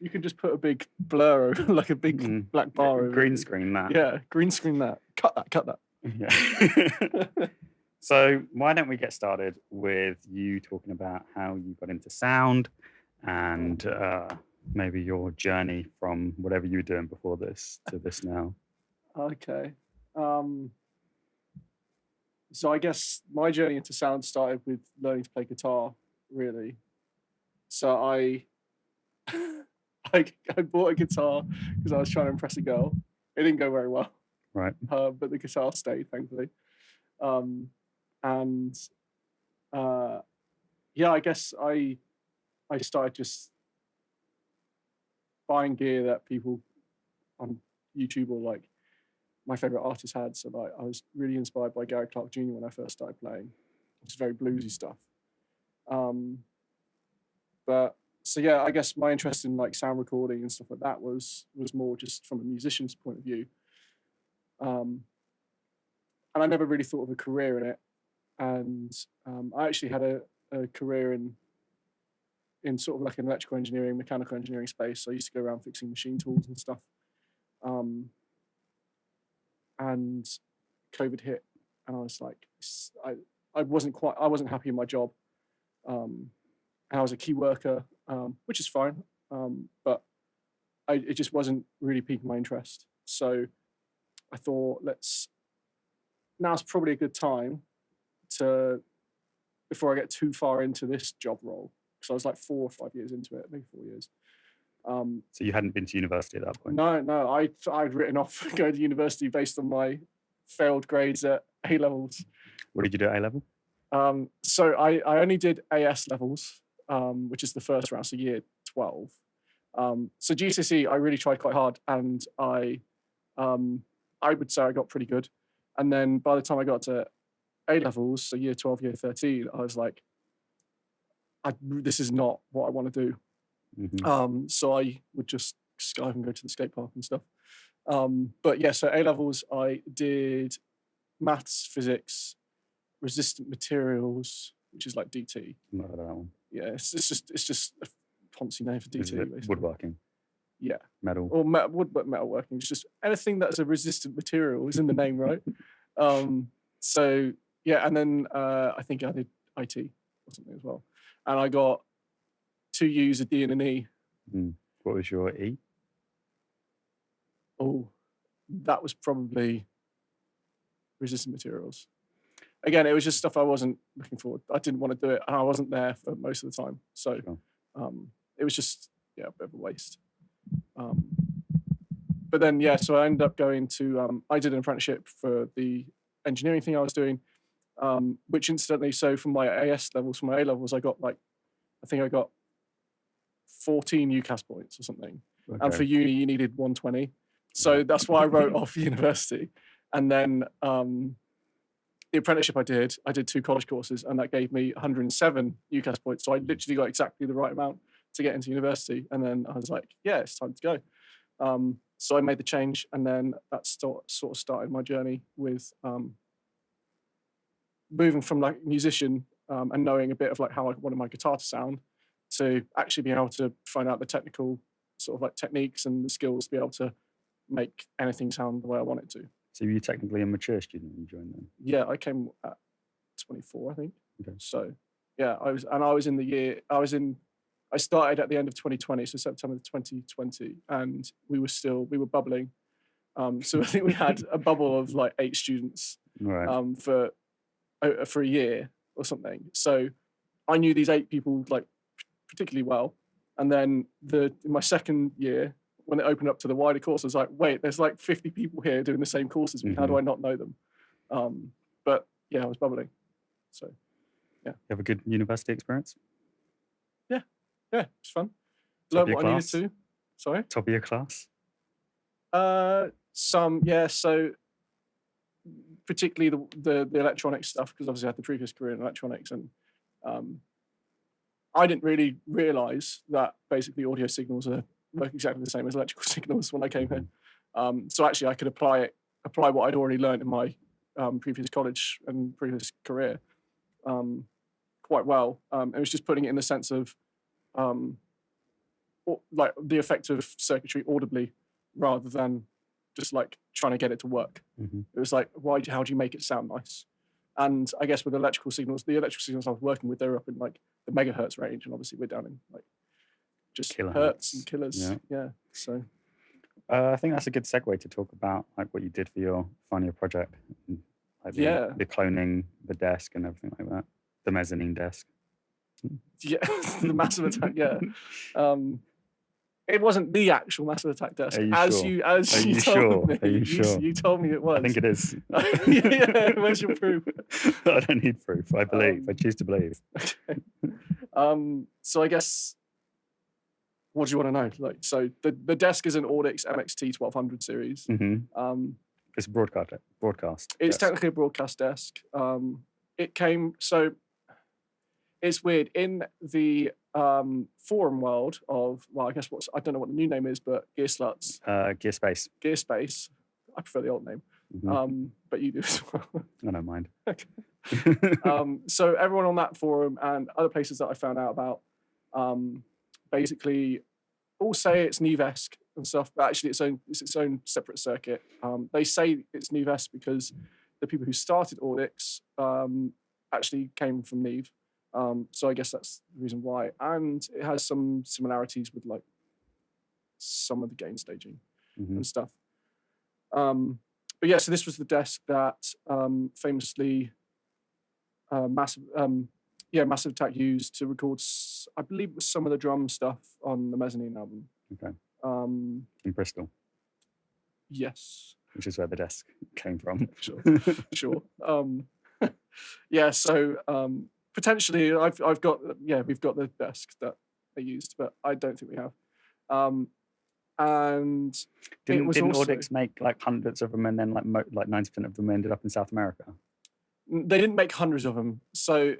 You can just put a big blur over, like a big black bar over green it. screen that. Yeah, green screen that. Cut that. Yeah. So why don't we get started with you talking about how you got into sound and maybe your journey from whatever you were doing before this to this now. Okay. So I guess my journey into sound started with learning to play guitar, really. So I bought a guitar because I was trying to impress a girl. It didn't go very well. Right. But the guitar stayed, thankfully. I guess I started just buying gear that people on YouTube or like my favorite artists had. So like I was really inspired by Gary Clark Jr. when I first started playing, which is very bluesy stuff. I guess my interest in like sound recording and stuff like that was more just from a musician's point of view. And I never really thought of a career in it. And I actually had a career in sort of like an electrical engineering, mechanical engineering space. So I used to go around fixing machine tools and stuff. And COVID hit, and I was like, I wasn't happy in my job. And I was a key worker, which is fine, but it just wasn't really piquing my interest. So I thought, now's probably a good time before I get too far into this job role. So I was like 4 or 5 years into it, maybe 4 years. So you hadn't been to university at that point? No, I'd written off going to university based on my failed grades at A levels. What did you do at A level? So I only did AS levels, which is the first round, so year 12. So GCSE, I really tried quite hard, and I would say I got pretty good. And then by the time I got to A levels, so year 12, year 13, I was like, this is not what I want to do. Mm-hmm. So I would just skydive and go to the skate park and stuff. But yeah, so A levels, I did maths, physics, resistant materials, which is like DT. Not heard of that one. Yeah, it's just a fancy name for DT. Is it basically. woodworking? Yeah. Metal? Or metalworking. It's just anything that's a resistant material is in the name, right? So yeah, and then I think I did IT or something as well. And I got 2 U's, a D and an E. What was your E? Oh, that was probably resistant materials. Again, it was just stuff I wasn't looking forward. I didn't want to do it, and I wasn't there for most of the time. So it was just a bit of a waste. But then so I ended up going to. I did an apprenticeship for the engineering thing I was doing, which incidentally, so from my AS levels, from my A levels, I got I think I got 14 UCAS points or something. Okay. And for uni, you needed 120. So that's why I wrote off university. And then the apprenticeship I did 2 college courses, and that gave me 107 UCAS points. So I literally got exactly the right amount to get into university. And then I was like, yeah, it's time to go. So I made the change, and then that sort of started my journey with moving from like musician and knowing a bit of like how I wanted my guitar to sound, to actually being able to find out the technical sort of like techniques and the skills to be able to make anything sound the way I want it to. So you technically a mature student when you joined them? Yeah, I came at 24, I think. Okay. So yeah, I started at the end of 2020, so September 2020, and we were bubbling. So I think we had a bubble of like 8 students for a year or something. So I knew these 8 people like particularly well. And then in my second year, when it opened up to the wider course, I was like, wait, there's like 50 people here doing the same course as me. How do I not know them? But yeah, I was bubbling. So yeah. You have a good university experience? Yeah, it's fun. Top Learned what I needed to. Sorry? Top of your class? So particularly the electronics stuff, because obviously I had the previous career in electronics, and I didn't really realize that basically audio signals work exactly the same as electrical signals when I came here. So actually I could apply what I'd already learned in my previous college and previous career quite well. It was just putting it in the sense of like the effect of circuitry audibly rather than just like trying to get it to work. Hmm. It was like, how do you make it sound nice? And I guess with electrical signals, the electrical signals I was working with, they were up in like the megahertz range, and obviously we're down in like just hertz and killers. Yeah. So I think that's a good segue to talk about like what you did for your final year project, and, like the cloning the desk and everything like that, the mezzanine desk. Yeah, the Massive Attack. Yeah, it wasn't the actual Massive Attack desk. You told me. You told me it was. I think it is. Yeah, where's your proof? I don't need proof. I believe. I choose to believe. Okay. So I guess, what do you want to know? Like, so the desk is an Audix MXT 1200 series. Mm-hmm. It's a broadcast. It's technically a broadcast desk. It came so. It's weird in the forum world of, well, I guess I don't know what the new name is, but Gearsluts. Gearspace. Gearspace. I prefer the old name. Mm-hmm. But you do as well. I don't mind. Okay. So everyone on that forum and other places that I found out about, basically all say it's Neve-esque and stuff, but actually it's its own separate circuit. They say it's Neve-esque because the people who started Audix actually came from Neve. So I guess that's the reason why. And it has some similarities with like some of the gain staging and stuff. But yeah, so this was the desk that famously Massive Attack used to record, I believe it was some of the drum stuff on the Mezzanine album. Okay. In Bristol. Yes. Which is where the desk came from. Sure. Yeah, so potentially we've got the desk that they used, but I don't think we have. And didn't Audix make like hundreds of them, and then like 90% of them ended up in South America? They didn't make hundreds of them. So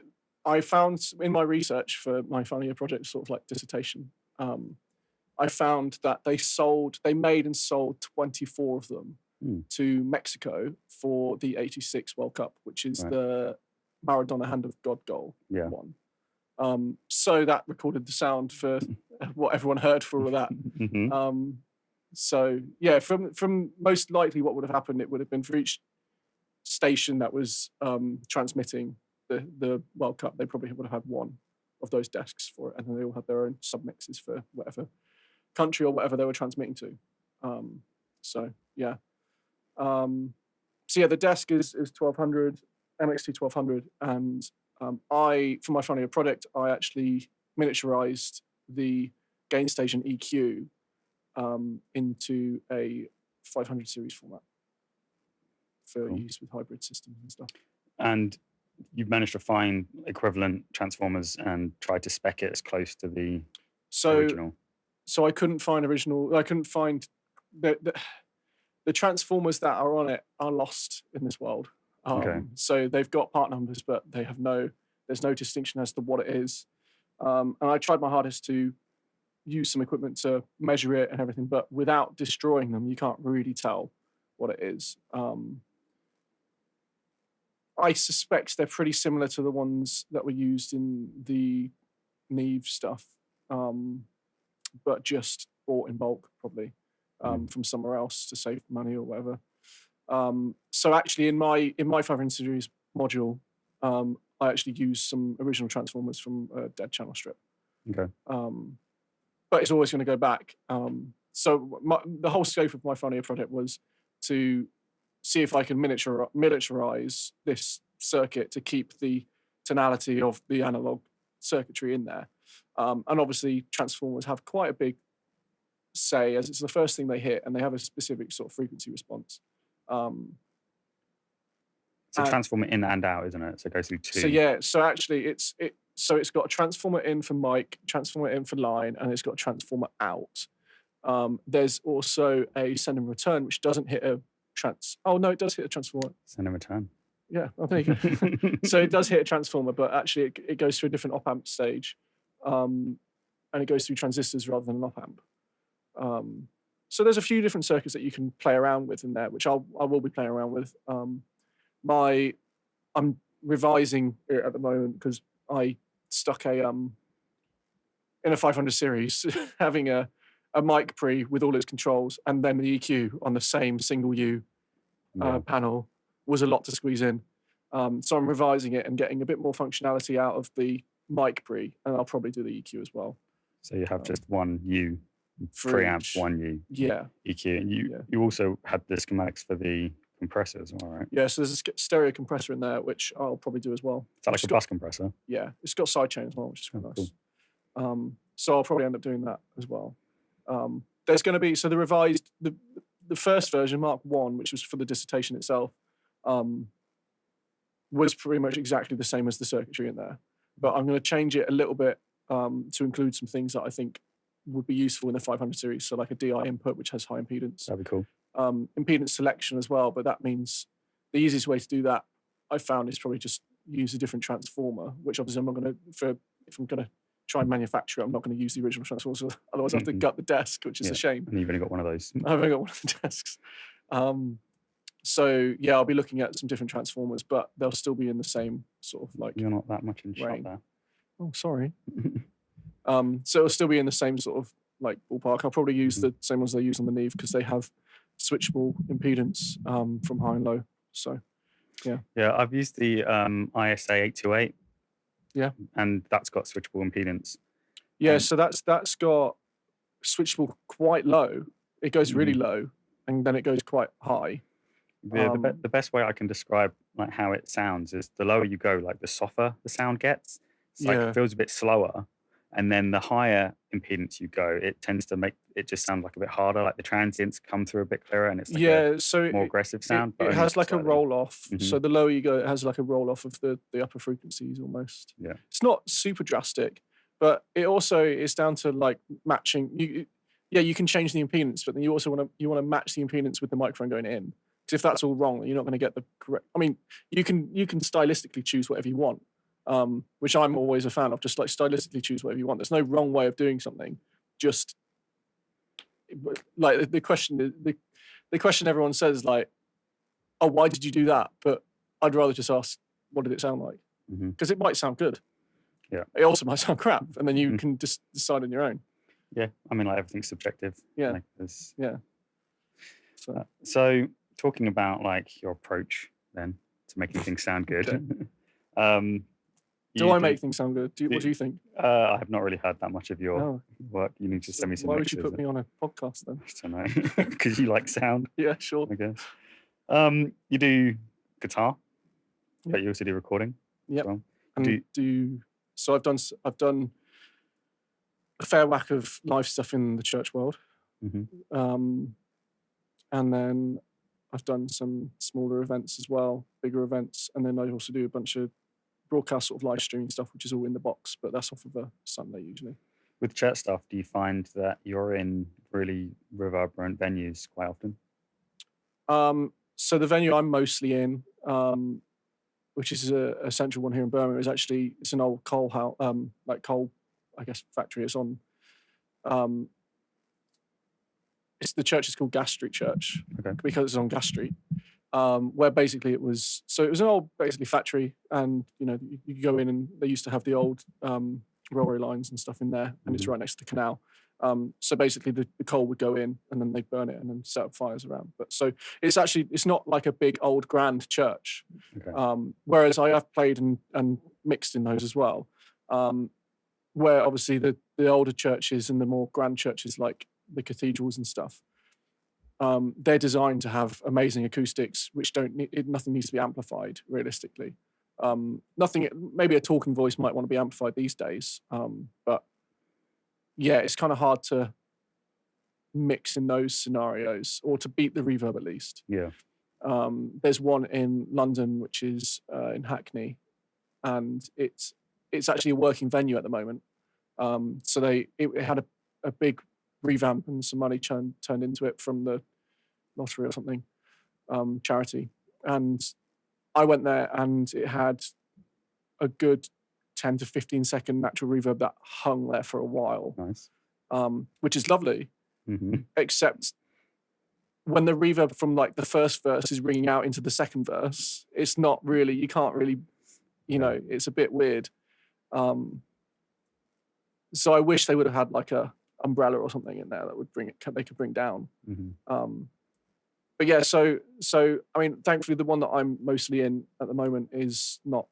I found in my research for my final year project, sort of like dissertation, I found that they made and sold 24 of them to Mexico for the '86 World Cup, which is the Maradona Hand of God goal one. So that recorded the sound for what everyone heard for all of that. Mm-hmm. So yeah, from most likely what would have happened, it would have been for each station that was transmitting the World Cup, they probably would have had one of those desks for it, and then they all had their own submixes for whatever country or whatever they were transmitting to. So yeah, the desk is 1200 MXT 1200, and I, for my final year project, I actually miniaturized the gain station EQ into a 500 series format for use with hybrid systems and stuff. And you've managed to find equivalent transformers and try to spec it as close to the original. So I couldn't find original. I couldn't find the transformers that are on it are lost in this world. So they've got part numbers, but they have there's no distinction as to what it is. And I tried my hardest to use some equipment to measure it and everything, but without destroying them, you can't really tell what it is. I suspect they're pretty similar to the ones that were used in the Neve stuff, but just bought in bulk, probably from somewhere else to save money or whatever. So actually, in my 500 series module, I actually used some original transformers from a Dead Channel strip. Okay. But it's always going to go back. So the whole scope of my final year project was to see if I can miniaturize this circuit to keep the tonality of the analog circuitry in there. And obviously, transformers have quite a big say, as it's the first thing they hit, and they have a specific sort of frequency response. It's a transformer in and out, isn't it? So it goes through two. So yeah, so actually it's got a transformer in for mic, transformer in for line, and it's got a transformer out. There's also a send and return, which doesn't hit a oh no, it does hit a transformer. Send and return. Yeah, oh, there you go. So it does hit a transformer, but actually it goes through a different op-amp stage. And it goes through transistors rather than an op-amp. So there's a few different circuits that you can play around with in there, which I will be playing around with. I'm revising it at the moment because I stuck a in a 500 series, having a mic pre with all its controls and then the EQ on the same single U Yeah. panel was a lot to squeeze in. So I'm revising it and getting a bit more functionality out of the mic pre, and I'll probably do the EQ as well. So you have just one U For preamp, each. one U Yeah, EQ, and you also had the schematics for the compressor as well, right? yeah. So there's a stereo compressor in there, which I'll probably do as well. Is that like It's a got- bus compressor? Yeah, it's got sidechain as well, which is quite Oh, nice. So I'll probably end up doing that as well. There's going to be the revised the first version, Mark 1, which was for the dissertation itself, was pretty much exactly the same as the circuitry in there. But I'm going to change it a little bit to include some things that I think would be useful in the 500 series. So like a DI input, which has high impedance. That'd be cool. Impedance selection as well. But that means the easiest way to do that, I found, is probably just use a different transformer, which obviously I'm not going to, if I'm going to try and manufacture it, I'm not going to use the original transformer. So otherwise I have to gut the desk, which is a shame. And you've only got one of those. I've only got one of the desks. So yeah, I'll be looking at some different transformers, but they'll still be in the same sort of like. You're not that much in shot Right. there. Oh, sorry. So it'll still be in the same sort of like ballpark. I'll probably use the same ones they use on the Neve because they have switchable impedance from high and low. So Yeah, I've used the ISA 828. Yeah. And that's got switchable impedance. yeah, so that's got switchable quite low. It goes really low, and then it goes quite high. The best way I can describe like how it sounds is the lower you go, like the softer the sound gets. It's like Yeah. it feels a bit slower. And then the higher impedance you go, it tends to make it just sound like a bit harder. Like the transients come through a bit clearer, and it's like Yeah, so a more aggressive sound. but it only has like a slightly. roll off. Mhm. So the lower you go, it has like a roll off of the upper frequencies almost. Yeah. It's not super drastic, but it also is down to like matching. You can change the impedance, but then you also want to match the impedance with the microphone going in. Because if that's all wrong, you're not going to get the correct. I mean, you can stylistically choose whatever you want, which I'm always a fan of. Just like stylistically choose whatever you want. There's no wrong way of doing something. Just like the question everyone says like, oh, why did you do that? But I'd rather just ask, what did it sound like? Mhm. Because it might sound good. Yeah. It also might sound crap, and then you Mhm. can just decide on your own. Yeah, I mean, like everything's subjective. Yeah. Like, there's- So So talking about like your approach then to making things sound good. do I make things sound good? What do you think? I have not really heard that much of your Oh, work. You need to send me some why would you mixes. put me on a podcast then? I don't know, because you like sound, Yeah, sure. I guess. You do guitar, but you also do recording. Yep. As well. And so I've done a fair whack of live stuff in the church world, Mhm. and then I've done some smaller events as well, bigger events, and then I also do a bunch of broadcast sort of live streaming stuff, which is all in the box, but that's off of a Sunday usually. With church stuff, do you find that you're in really reverberant venues quite often? So the venue I'm mostly in, which is a central one here in Birmingham, it's an old coal house, like coal, I guess, factory. It's on. The church is called Gas Street Church Okay. because it's on Gas Street, where basically it was an old basically factory, and you go in and they used to have the old railway lines and stuff in there, and it's right next to the canal. So basically the coal would go in and then they'd burn it and then set up fires around. But so it's not like a big old grand church. Okay. Whereas I have played and mixed in those as well. Where obviously the older churches and the more grand churches like the cathedrals and stuff, they're designed to have amazing acoustics, which nothing needs to be amplified realistically. Maybe a talking voice might want to be amplified these days, but yeah, it's kind of hard to mix in those scenarios or to beat the reverb at least. Yeah. There's one in London, which is in Hackney, and it's actually a working venue at the moment. So it had a big revamp and some money turned into it from the lottery or something, charity. And I went there and it had a good 10 to 15 second natural reverb that hung there for a while, Nice. which is lovely, hmm except when the reverb from like the first verse is ringing out into the second verse, it's not really, you can't really, it's a bit weird. so I wish they would have had like a umbrella or something in there that would they could bring down. But yeah, so I mean, thankfully the one that I'm mostly in at the moment is not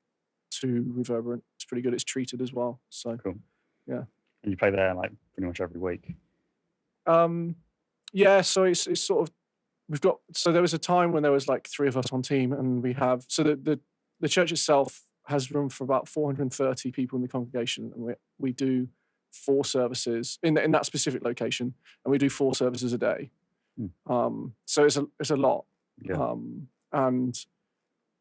too reverberant. It's pretty good. It's treated as well. So Cool. Yeah. And you play there like pretty much every week. Yeah, so it's sort of so there was a time when there was like 3 of us on team, and we have so the church itself has room for about 430 people in the congregation, and we do 4 services in that specific location, and we do 4 services a day. So it's a lot. Yeah. And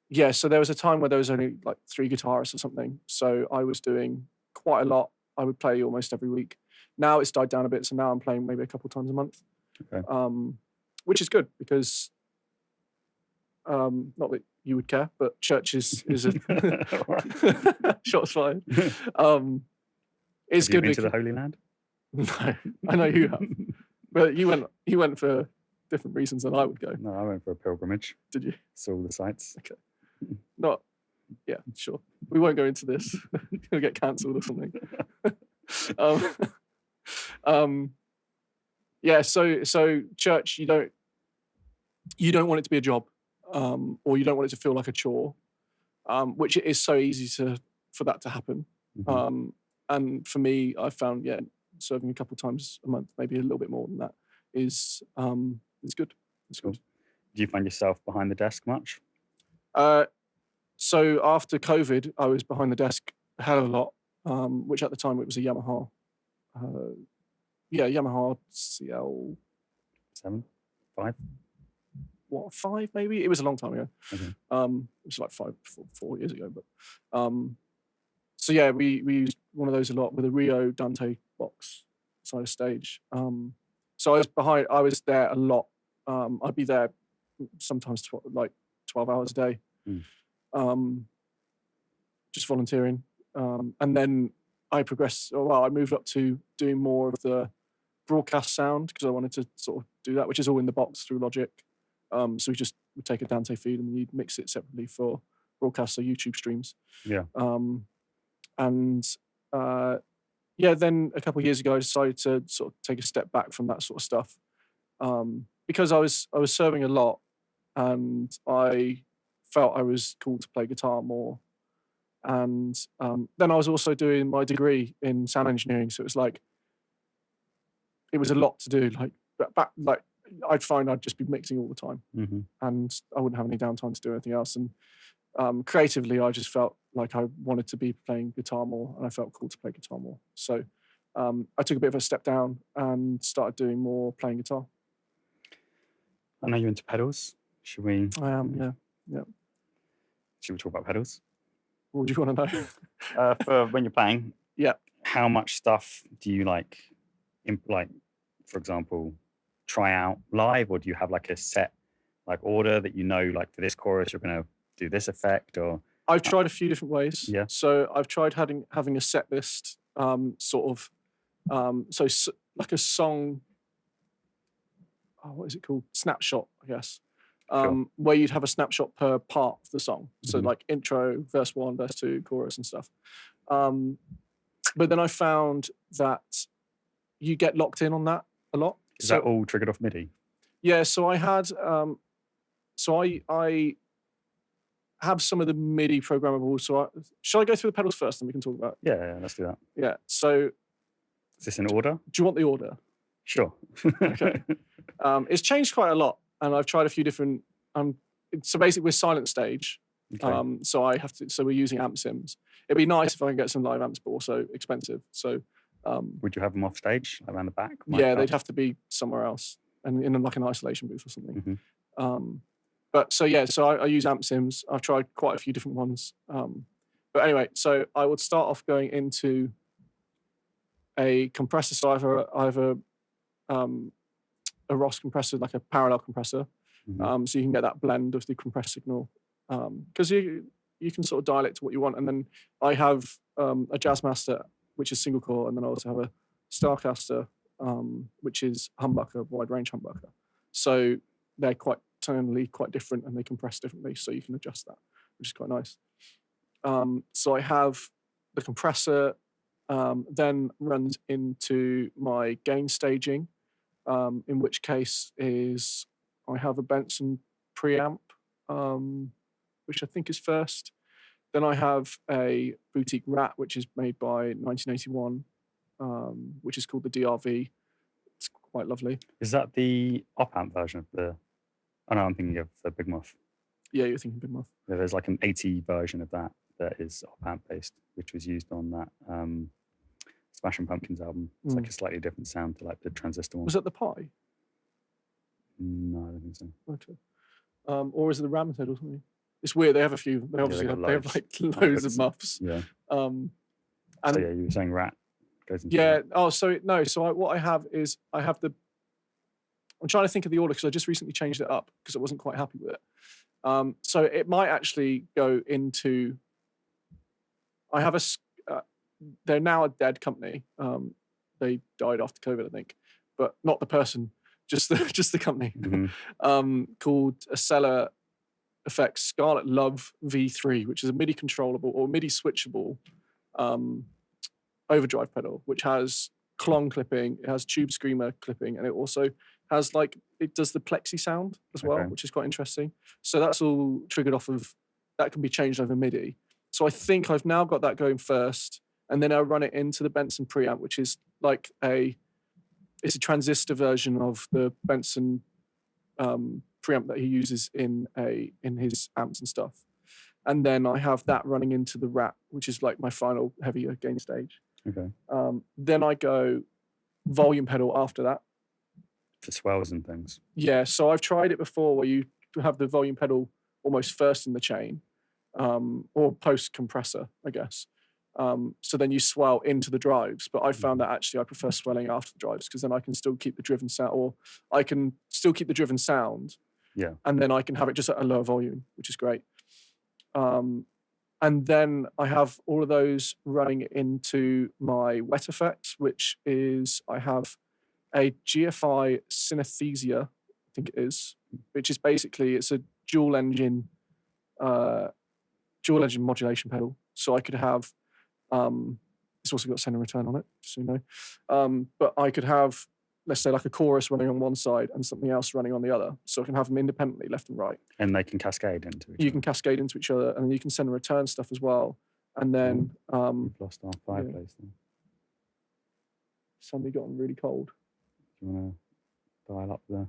yeah, so there was a time where there was only like 3 guitarists or something. So I was doing quite a lot. I would play almost every week. Now it's died down a bit, so now I'm playing maybe a couple of times a month. Okay. Which is good because not that you would care, but church is a shots fired. It's Have you good. been to the Holy Land? No, I know you have, but you went for different reasons than I would go. No, I went for a pilgrimage. Did you? Saw all the sights. Okay. Not. Yeah, sure. We won't go into this. It'll get cancelled or something. Yeah. So church, you don't want it to be a job, or you don't want it to feel like a chore, which it is so easy for that to happen. And for me, I found serving a couple of times a month, maybe a little bit more than that, is good. It's Cool. good. Do you find yourself behind the desk much? So after COVID, I was behind the desk a hell of a lot, which at the time it was a Yamaha. Yamaha CL 7, 5? 5 maybe? It was a long time ago. Okay. It was like 4 years ago. But so yeah, we used one of those a lot with a Rio Dante box side of stage. So I was there a lot. I'd be there sometimes 12 hours a day. Just volunteering. And then I moved up to doing more of the broadcast sound because I wanted to sort of do that, which is all in the box through Logic. So we just would take a Dante feed and you'd mix it separately for broadcast, so YouTube streams. Yeah. Then a couple of years ago, I decided to sort of take a step back from that sort of stuff because I was serving a lot, and I felt I was called to play guitar more. And then I was also doing my degree in sound engineering, so it was a lot to do. Like I'd find I'd just be mixing all the time, and I wouldn't have any downtime to do anything else. And creatively, I just felt like I wanted to be playing guitar more, and I felt cool to play guitar more. So I took a bit of a step down and started doing more playing guitar. I know you're into pedals. Should we? I am, yeah. Should we talk about pedals? What do you want to know? For when you're playing, yeah. How much stuff do you like, for example, try out live, or do you have like a set order that like for this chorus you're going to do this effect? Or I've tried a few different ways. Yeah. So I've tried having a set list, like a song. What is it called? Snapshot, I guess. Sure. Where you'd have a snapshot per part of the song. So like intro, verse 1, verse 2, chorus and stuff. But then I found that you get locked in on that a lot. Is that all triggered off MIDI? Yeah, so I had, I have some of the MIDI programmable. So shall I go through the pedals first and we can talk about it? Yeah, let's do that. Yeah, so. Is this in order? Do you want the order? Sure. Okay. It's changed quite a lot, and I've tried a few different. So basically, we're silent stage. Okay. So we're using amp sims. It'd be nice if I can get some live amps, but also expensive. So. Would you have them off stage, around the back? Yeah, they'd have to be somewhere else, and in like an isolation booth or something. But so I use amp sims. I've tried quite a few different ones. But anyway, so I would start off going into a compressor. So I have a Ross compressor, like a parallel compressor. So you can get that blend of the compressed signal. Because you can sort of dial it to what you want. And then I have a Jazzmaster, which is single core, and then I also have a Starcaster, which is humbucker, wide range humbucker. So they're quite tonally quite different, and they compress differently, so you can adjust that, which is quite nice. So I have the compressor, then runs into my gain staging, in which case is I have a Benson preamp, which I think is first. Then I have a boutique Rat, which is made by 1981, which is called the DRV. It's quite lovely. Is that the op-amp version of the... Oh, no, I'm thinking of the Big Muff. Yeah, you're thinking Big Muff. Yeah, there's like an 80 version of that is op-amp based, which was used on that Smashing Pumpkins album. It's like a slightly different sound to like the Transistor one. Was it the Pi? No, I don't think so. Okay. Or is it the Ramhead or something? It's weird. They have a few. They obviously got have like loads of muffs. Yeah. And So yeah, you were saying Rat goes into yeah. that. Oh, so no. So what I have is I have the. I'm trying to think of the order because I just recently changed it up because I wasn't quite happy with it. So it might actually go into. I have a. They're now a dead company. They died after COVID, I think, but not the person, just the company. Called Acela Effects Scarlet Love V3, which is a MIDI controllable or MIDI switchable overdrive pedal, which has clong clipping, it has tube screamer clipping, and it also has it does the plexi sound as well, which is quite interesting. So that's all triggered off of, that can be changed over MIDI. So I think I've now got that going first, and then I run it into the Benson preamp, which is it's a transistor version of the Benson preamp that he uses in his amps and stuff. And then I have that running into the Rat, which is like my final heavier gain stage. Okay. Then I go volume pedal after that. For swells and things. Yeah, so I've tried it before where you have the volume pedal almost first in the chain, or post compressor, I guess. So then you swell into the drives, but I found that actually I prefer swelling after the drives because then I can still keep the driven sound, or I can still keep the driven sound. Yeah. And then I can have it just at a lower volume, which is great. And then I have all of those running into my wet effects, which is I have a GFI Synesthesia, I think it is, which is basically it's a dual engine modulation pedal. So I could have it's also got send and return on it, just so you know. But I could have, let's say, like a chorus running on one side and something else running on the other. So I can have them independently, left and right. And they can cascade into each other. You can cascade into each other, and then you can send and return stuff as well. And then we've lost our fireplace then. Suddenly gotten really cold. Do you want to dial up there?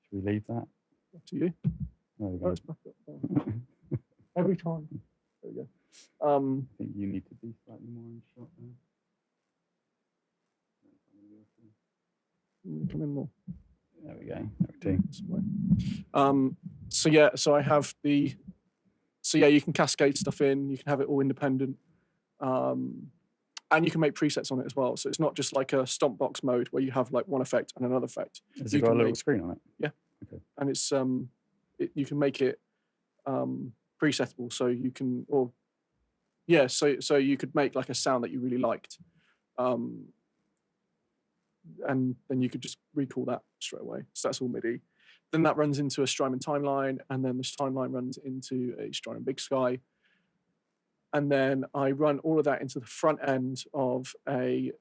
Should we leave that? Up to you. There we go. It's back up. Every time. There we go. I think you need to be slightly more in shot there. Come in more. There we go. So I have the. So yeah, you can cascade stuff in. You can have it all independent, and you can make presets on it as well. So it's not just like a stomp box mode where you have like one effect and another effect. Has it got a little screen on it? Yeah. Okay. And it's you can make it presetable, so you can so you could make like a sound that you really liked, and then you could just recall that straight away. So that's all MIDI. Then that runs into a Strymon timeline, and then this timeline runs into a Strymon Big Sky. And then I run all of that into the front end of a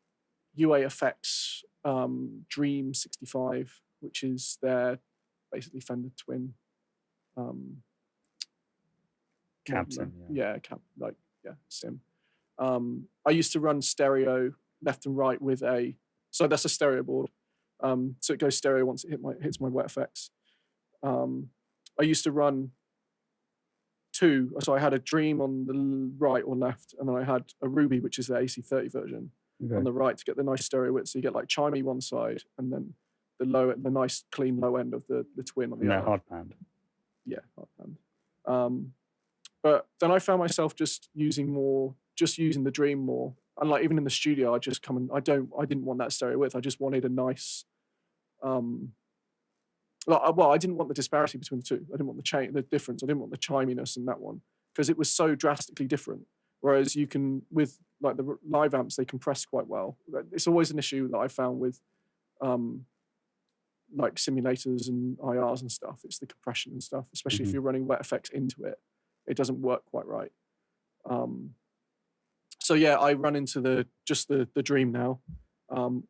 UA-FX Dream 65, which is their basically Fender Twin. Cab sim. Sim. I used to run stereo left and right with so that's a stereo board. So it goes stereo once it hits my wet effects. I used to run two, so I had a Dream on the right or left, and then I had a Ruby, which is the AC30 version, on the right to get the nice stereo width. So you get like chimey one side, and then the nice clean low end of the Twin on the other. Hard panned. Yeah, hard panned. But then I found myself just using the Dream more. And like even in the studio, I didn't want that stereo width. I just wanted a nice, I didn't want the disparity between the two. I didn't want the difference. I didn't want the chiminess in that one because it was so drastically different. Whereas you can, with like the live amps, they compress quite well. It's always an issue that I found with like simulators and IRs and stuff. It's the compression and stuff, especially if you're running wet effects into it. It doesn't work quite right. So yeah, I run into the Dream now,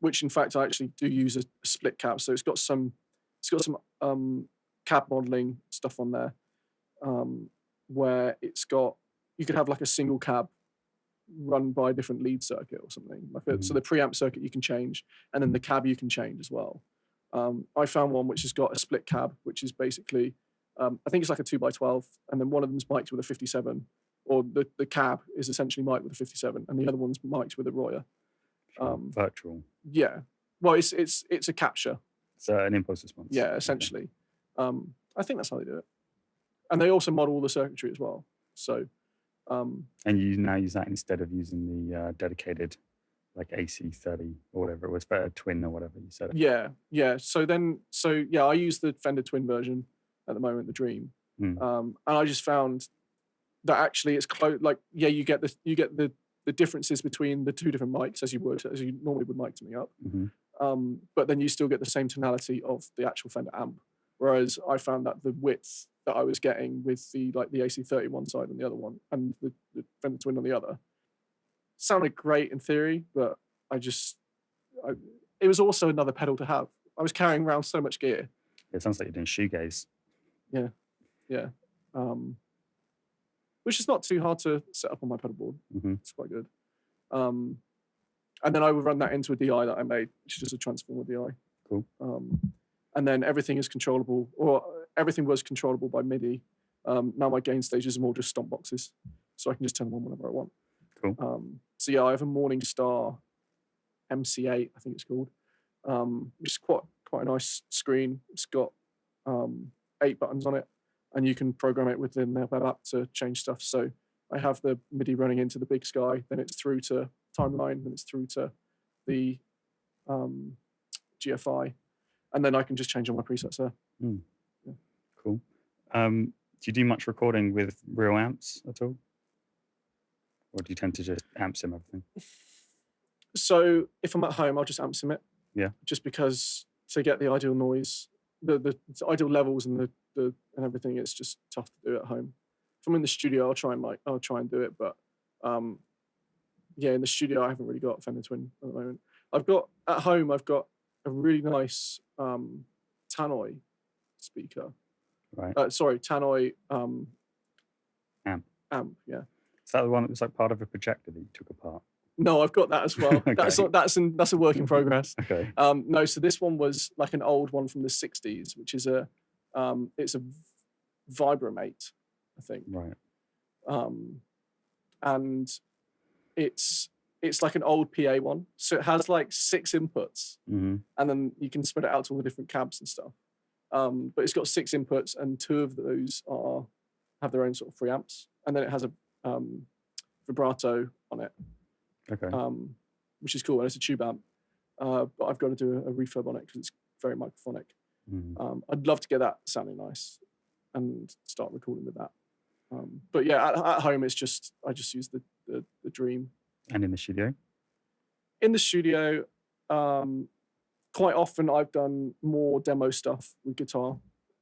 which in fact I actually do use a split cab. So it's got some cab modeling stuff on there, where you could have like a single cab run by a different lead circuit or something. So the preamp circuit you can change, and then the cab you can change as well. I found one which has got a split cab, which is basically, I think it's like a 2x12, and then one of them's mic'd with a 57, or the cab is essentially mic'd with a 57, and the other one's mic'd with a Royer. Virtual. Yeah, well, it's a capture. It's an impulse response. Yeah, essentially. Okay. I think that's how they do it, and they also model the circuitry as well. So. And you now use that instead of using the dedicated, like AC30 or whatever it was, but twin or whatever you said. Yeah. So I use the Fender Twin version at the moment, the Dream, and I just found that actually it's close. Like, yeah, you get the differences between the two different mics as you normally would mic something up, but then you still get the same tonality of the actual Fender amp. Whereas I found that the width that I was getting with the AC30 one side and the other one, and the Fender Twin on the other, sounded great in theory, but it was also another pedal to have. I was carrying around so much gear. It sounds like you're doing shoegaze. Yeah. Which is not too hard to set up on my pedal board. It's quite good. And then I would run that into a DI that I made, which is just a transformer DI. Cool. And then everything is controllable, or everything was controllable by MIDI. Now my gain stages are more just stomp boxes, so I can just turn them on whenever I want. Cool. So yeah, I have a Morningstar MC8, I think it's called, which is quite a nice screen. It's got 8 buttons on it, and you can program it within their web app to change stuff. So I have the MIDI running into the Big Sky, then it's through to Timeline, then it's through to the GFI. And then I can just change all my presets there. Yeah. Cool. Do you do much recording with real amps at all? Or do you tend to just amp sim everything? So if I'm at home, I'll just amp sim it. Yeah. Just because to get the ideal noise, the ideal levels and the and everything, it's just tough to do at home. If I'm in the studio, I'll try and do it. But in the studio, I haven't really got a Fender Twin at the moment. I've got a really nice Tannoy speaker. Right. Tannoy amp. Yeah. Is that the one that was like part of a projector that you took apart? No, I've got that as well. Okay. That's a work in progress. Okay. No, so this one was like an old one from the 60s, which is it's a Vibramate, I think. Right. And it's like an old PA one, so it has like 6 inputs, and then you can spread it out to all the different cabs and stuff. But it's got 6 inputs, and 2 of those have their own sort of preamps, and then it has a vibrato on it, which is cool, and it's a tube amp. But I've got to do a refurb on it because it's very microphonic. I'd love to get that sounding nice and start recording with that. But yeah, at home I just use the Dream. And in the studio? In the studio, quite often I've done more demo stuff with guitar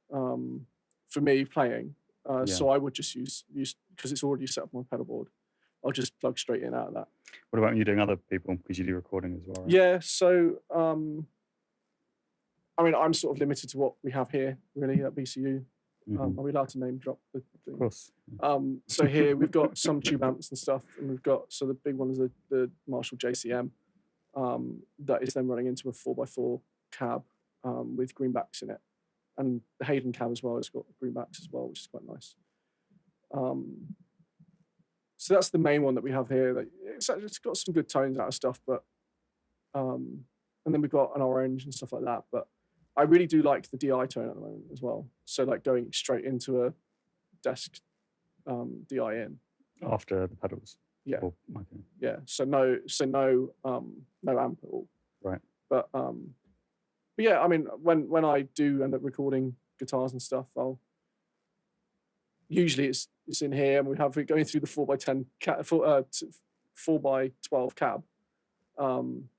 for me playing. So I would just use because it's already set up on my pedal board. I'll just plug straight in out of that. What about when you're doing other people? Because you do recording as well, right? Yeah, so I'm sort of limited to what we have here, really, at BCU. Are we allowed to name drop the thing? Of course. So here we've got some tube amps and stuff, and so the big one is the Marshall JCM that is then running into a 4x4 cab with greenbacks in it, and the Hayden cab as well has got greenbacks as well, which is quite nice. So that's the main one that we have here. It's got some good tones out of stuff, but and then we've got an orange and stuff like that, but I really do like the DI tone at the moment as well. So like going straight into a desk DI in after the pedals. Yeah. Okay. Yeah. So no amp at all. Right. But yeah, I mean, when I do end up recording guitars and stuff, usually it's in here, and we have it going through the 4x10 4x12 cab.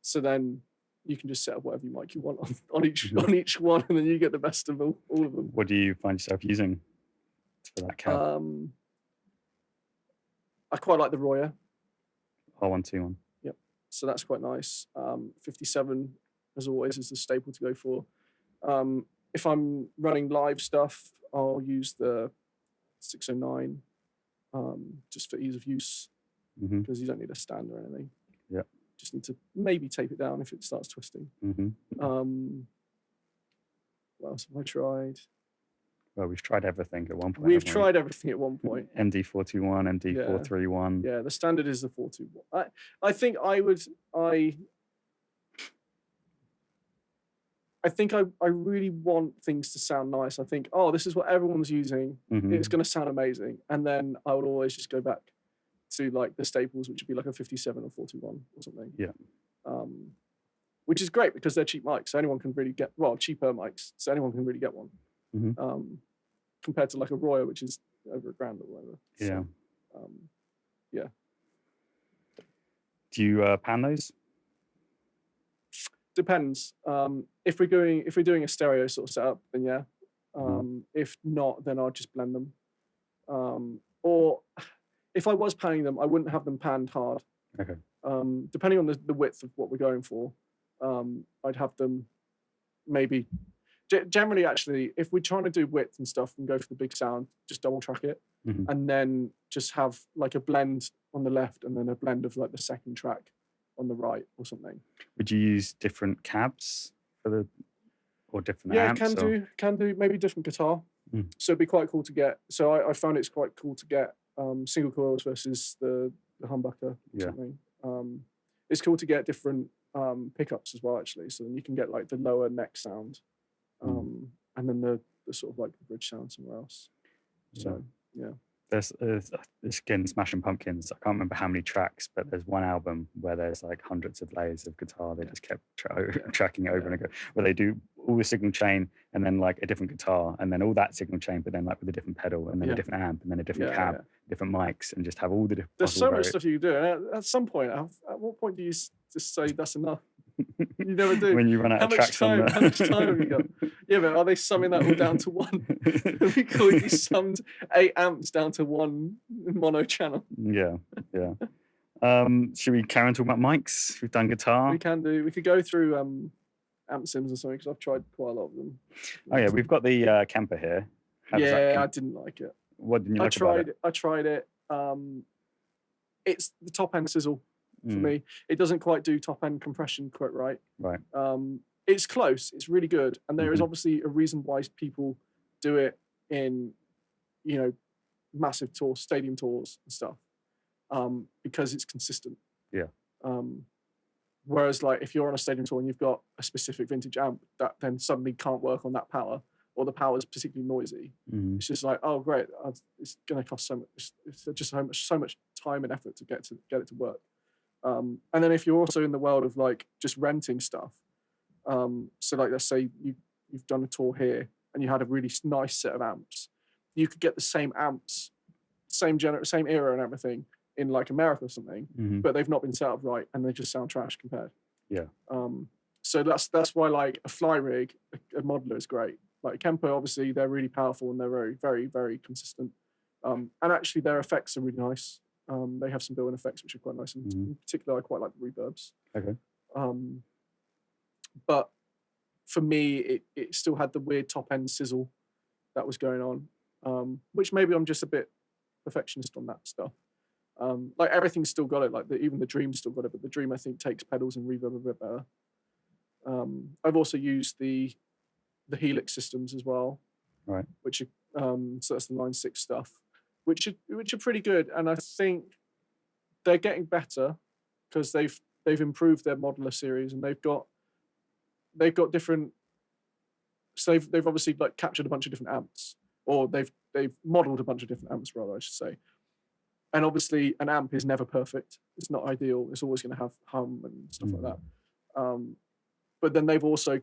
So then you can just set up whatever mic you want on each one, and then you get the best of all of them. What do you find yourself using for that cab? I quite like the Royer. R121. So that's quite nice. 57, as always, is the staple to go for. If I'm running live stuff, I'll use the 609, just for ease of use, Mm-hmm. because you don't need a stand or anything. Yeah. Just need to maybe tape it down if it starts twisting. Mm-hmm. What else have I tried? Well, we've tried everything at one point. We've haven't we? tried everything at one point. MD421, MD431. Yeah, the standard is the 421. I think I really want things to sound nice. I think, oh, this is what everyone's using. Mhm. It's going to sound amazing. And then I would always just go back to like the staples, which would be like a 57 or 41 or something. Yeah. Which is great because they're cheap mics. So anyone can really get, well, cheaper mics. So anyone can really get one. Mhm. Compared to like a Royer, which is over $1,000 or whatever. Yeah. So, yeah. Do you pan those? Depends. If we're doing a stereo sort of setup, then yeah. Mhm. If not, then I'll just blend them. Or if I was panning them, I wouldn't have them panned hard. Okay. Depending on the width of what we're going for, I'd have them maybe. Generally, actually, if we're trying to do width and stuff and go for the big sound, just double track it, Mhm. and then just have like a blend on the left and then a blend of like the second track on the right or something. Would you use different cabs or different Yeah, amps? can do maybe different guitar. Mm. So it'd be quite cool to get. So I found it's quite cool to get single coils versus the humbucker or Yeah. something. It's cool to get different pickups as well, actually. So then you can get like the lower neck sound, and then the sort of like the bridge sound somewhere else. So yeah. There's again Smashing Pumpkins. I can't remember how many tracks, but there's one album where there's like hundreds of layers of guitar. They just kept tracking it over and over, where they do all the signal chain and then like a different guitar and then all that signal chain, but then like with a different pedal and then a different amp and then a different cab, different mics, and just have all the different. There's so much stuff you can do. And at some point, at what point do you just say that's enough? You never do. When you run out of tracks how much time have you got? Yeah, but are they summing that all down to one? We call you summed 8 amps down to one mono channel. Yeah. Should we carry on talking about mics? We've done guitar. We can do. We could go through amp sims or something because I've tried quite a lot of them. Oh yeah, we've got the Kemper here. I didn't like it. What didn't you like about it? I tried it. It's the top end sizzle for me. It doesn't quite do top end compression quite right. Right. It's close. It's really good, and there is obviously a reason why people do it in, massive tours, stadium tours and stuff, because it's consistent. Yeah. Whereas, like, if you're on a stadium tour and you've got a specific vintage amp that then suddenly can't work on that power, or the power is particularly noisy, it's just like, oh great, it's going to cost so much. It's just so much time and effort to get it to work. And then if you're also in the world of like just renting stuff, so like let's say you've done a tour here and you had a really nice set of amps, you could get the same amps, same era and everything in like America or something, but they've not been set up right and they just sound trash compared. Yeah. So that's why like a fly rig, a modeler is great. Like Kemper, obviously they're really powerful and they're very, very, very consistent. And actually their effects are really nice. They have some built-in effects which are quite nice, and in particular I quite like the reverbs. Okay. But for me, it still had the weird top-end sizzle that was going on, which maybe I'm just a bit perfectionist on that stuff. Like everything's still got it, like even the Dream's still got it, but the Dream I think takes pedals and reverb a bit better. I've also used the Helix systems as well, right? Which are so that's the Line 6 stuff, which are pretty good, and I think they're getting better because they've improved their modular series and they've got different. So they've obviously like captured a bunch of different amps, or they've modeled a bunch of different amps rather, I should say. And obviously, an amp is never perfect. It's not ideal. It's always going to have hum and stuff like that. But then they've also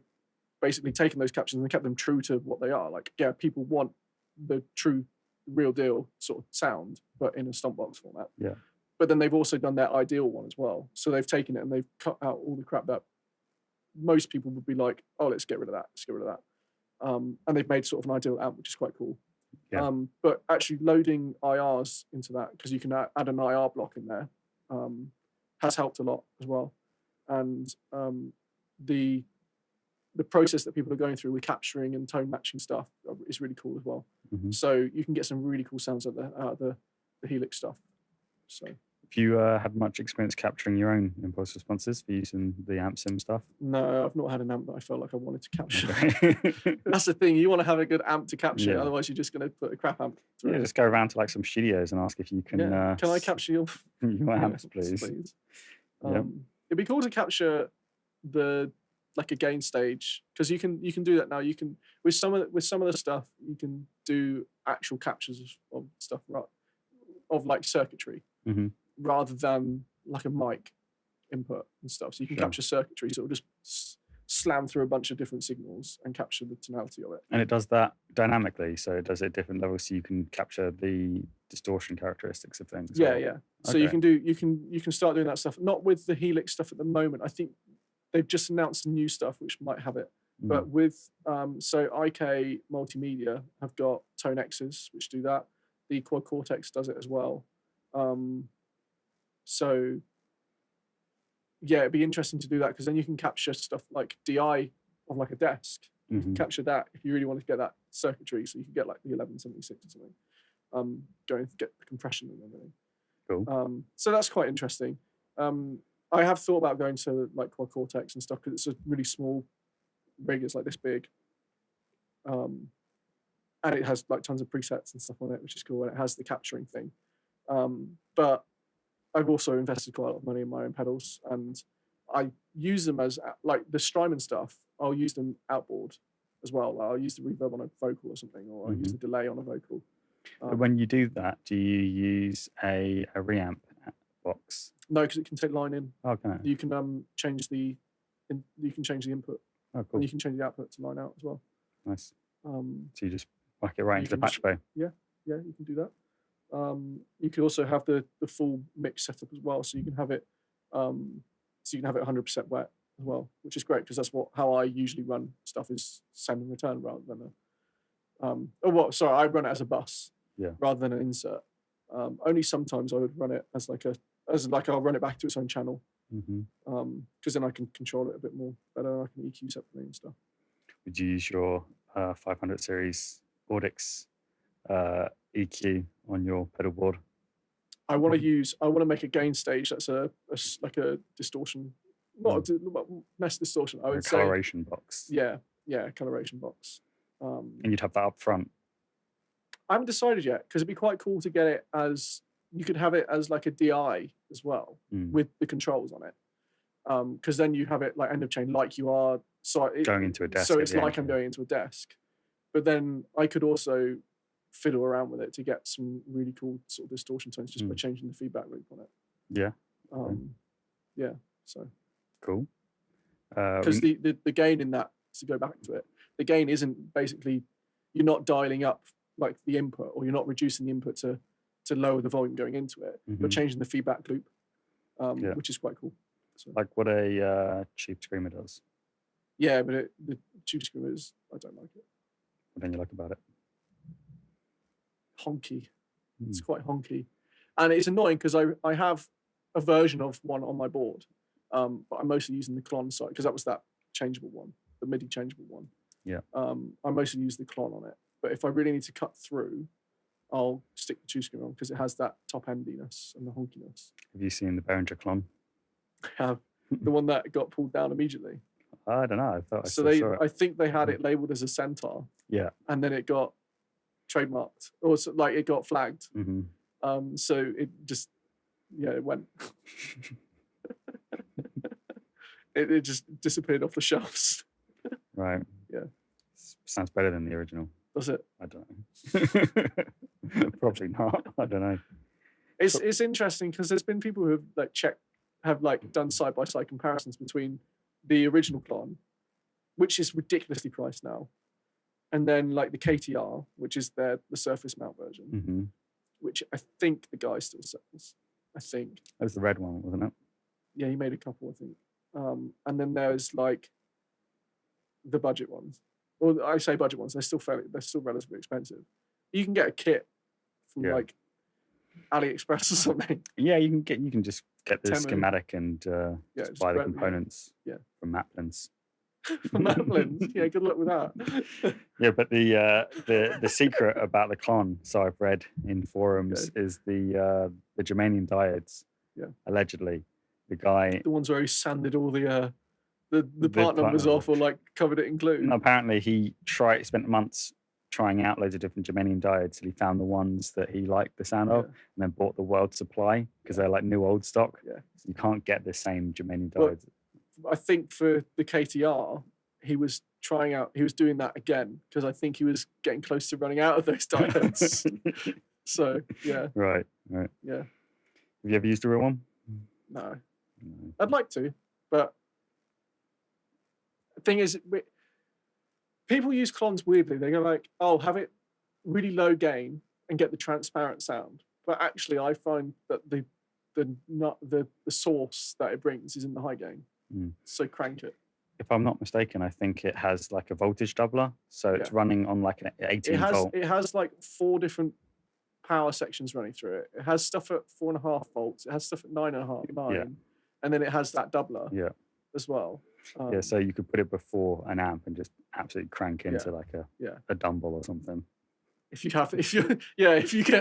basically taken those captions and kept them true to what they are. Like, yeah, people want the true, real deal sort of sound, but in a Stompbox format. Yeah. But then they've also done their ideal one as well. So they've taken it and they've cut out all the crap that most people would be like, oh, let's get rid of that. Let's get rid of that. And they've made sort of an ideal amp, which is quite cool. Yeah. But actually loading IRs into that, because you can add an IR block in there, has helped a lot as well. And the process that people are going through with capturing and tone matching stuff is really cool as well. Mhm. So you can get some really cool sounds out of the Helix stuff. So Have you had much experience capturing your own impulse responses for using the amp sim stuff? no, I've not had an amp that I felt like I wanted to capture. Okay. That's the thing. You want to have a good amp to capture, Yeah. otherwise you're just going to put a crap amp through Yeah, it. just go around to like some studios and ask if you can. Yeah. Can I capture your your amps, yes, please? Yep. It'd be cool to capture like a gain stage, because you can do that now. You can with some of the stuff you can do actual captures of stuff, of like circuitry, Mhm. rather than like a mic input and stuff. So you can Sure. capture circuitry, so it'll just slam through a bunch of different signals and capture the tonality of it. And it does that dynamically, so it does it at different levels, so you can capture the distortion characteristics of things. Yeah, or- yeah. So you Okay. can start doing that stuff. Not with the Helix stuff at the moment. I think they've just announced some new stuff which might have it. Mm. But with so IK Multimedia have got Tone X's which do that. The Quad Cortex does it as well. So yeah, it'd be interesting to do that, because then you can capture stuff like DI of like a desk. You can Mhm. capture that if you really want to get that circuitry, so you can get like the 1176 or something. Going to get the compression and everything. Cool. So that's quite interesting. I have thought about going to like Quad Cortex and stuff, because it's a really small rig. It's like this big, and it has like tons of presets and stuff on it, which is cool. And it has the capturing thing. But I've also invested quite a lot of money in my own pedals, and I use them as like the Strymon stuff. I'll use them outboard as well. Like, I'll use the reverb on a vocal or something, or I'll use the delay on a vocal. But when you do that, do you use a reamp box? No, because it can take line in. Okay. You can change the input, Oh, and cool. you can change the output to line out as well. Nice. Um, So you just whack it right you into the can patch just- bay. yeah, you can do that. You could also have the full mix setup as well, so you can have it 100% wet as well, which is great, because that's how I usually run stuff, is send and return rather than I run it as a bus, Yeah. rather than an insert. Only sometimes I would run it as I'll run it back to its own channel, Hmm. because then I can control it a bit more better. I can EQ separately and stuff. Would you use your 500 series Audix EQ on your pedal board? I want to make a gain stage that's like a distortion, not less distortion. I Or would a say, coloration box? yeah, coloration box. And you'd have that up front. I haven't decided yet, because it'd be quite cool to get it as, you could have it as like a DI as well, Mm. with the controls on it. Because then you have it like end of chain, like you are Going into a desk So at it's the like end, I'm yeah. going into a desk. But then I could also fiddle around with it to get some really cool sort of distortion tones, just by changing the feedback loop on it. Yeah. Yeah. So Cool. because the gain in that, to go back to it, the gain isn't basically, you're not dialing up like the input, or you're not reducing the input to lower the volume going into it, but Mhm. changing the feedback loop, Yeah. which is quite cool. So, Like what a Tube Screamer does. yeah, but the Tube Screamer is, I don't like it. What don't you like about it? Honky. It's Mm. quite honky, and it's annoying, because I have a version of one on my board, but I'm mostly using the Klon side, because that was that changeable one, the MIDI changeable one. Yeah. I mostly use the Klon on it, but if I really need to cut through, I'll stick the Tube Screamer on, because it has that top endiness and the honkiness. Have you seen the Behringer Klon? I have the one that got pulled down immediately. I don't know. I thought I So still saw it. I think they had it labeled as a Centaur, Yeah. and then it got trademarked, or like it got flagged. Hmm. So it just, it went. it just disappeared off the shelves. Right. Yeah. Sounds better than the original. Does it? I don't know. Probably not. I don't know. It's interesting, because there's been people who have done side by side comparisons between the original Klon, which is ridiculously priced now, and then like the KTR, which is the surface mount version, Hmm. which I think the guy still sells. I think. That was the red one, wasn't it? Yeah, he made a couple, I think. And then there's like the budget ones. Well, I say budget ones, they're still relatively expensive. You can get a kit from Yeah. like AliExpress or something. Yeah, you can just get the Temu. schematic and Yeah, just just buy the grab- yeah. components Yeah. from Maplins. From Maplins. Yeah, good luck with that. Yeah, but the secret about the Klon, so I've read in forums, is the germanium diodes. Yeah. Allegedly, the guy. The ones where he sanded all the part numbers part off, or like covered it in glue. And apparently, he spent months trying out loads of different germanium diodes till he found the ones that he liked the sound of, Yeah. and then bought the world supply because they're like new old stock. Yeah. So you can't get the same germanium Well, diodes. I think for the KTR, he was doing that again because I think he was getting close to running out of those diodes. So yeah, Right. yeah, Have you ever used a real one? no, No. I'd like to, but the thing is, people use clones weirdly. They go like, "Oh, have it really low gain and get the transparent sound," but actually, I find that the source that it brings is in the high gain. Mm. So crank it. If I'm not mistaken, I think it has like a voltage doubler, so it's running on like an 18 volt. It has like 4 different power sections running through it. It has stuff at 4.5 volts. It has stuff at 9.5, 9, and then it has that doubler. Yeah. As well. So you could put it before an amp and just absolutely crank into like a Dumble or something. If you get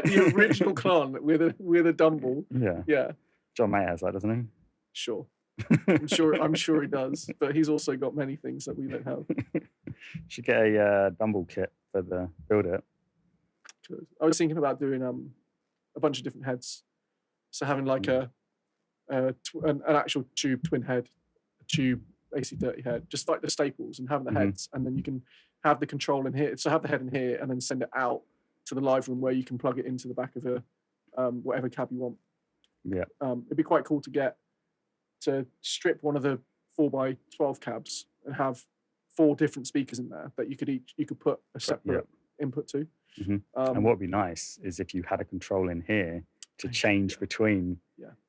the original Klon with a Dumble. Yeah. Yeah. John May has that, doesn't he? Sure. I'm sure he does, but he's also got many things that we don't have. Should get a Dumble kit for the build it. I was thinking about doing a bunch of different heads, so having like an actual tube twin head, a tube AC30 head, just like the staples, and having the heads, and then you can have the control in here. So have the head in here, and then send it out to the live room where you can plug it into the back of a whatever cab you want. Yeah. It'd be quite cool to strip one of the 4x12 cabs and have 4 different speakers in there that you could put a separate input to. Mm-hmm. And what would be nice is if you had a control in here to change between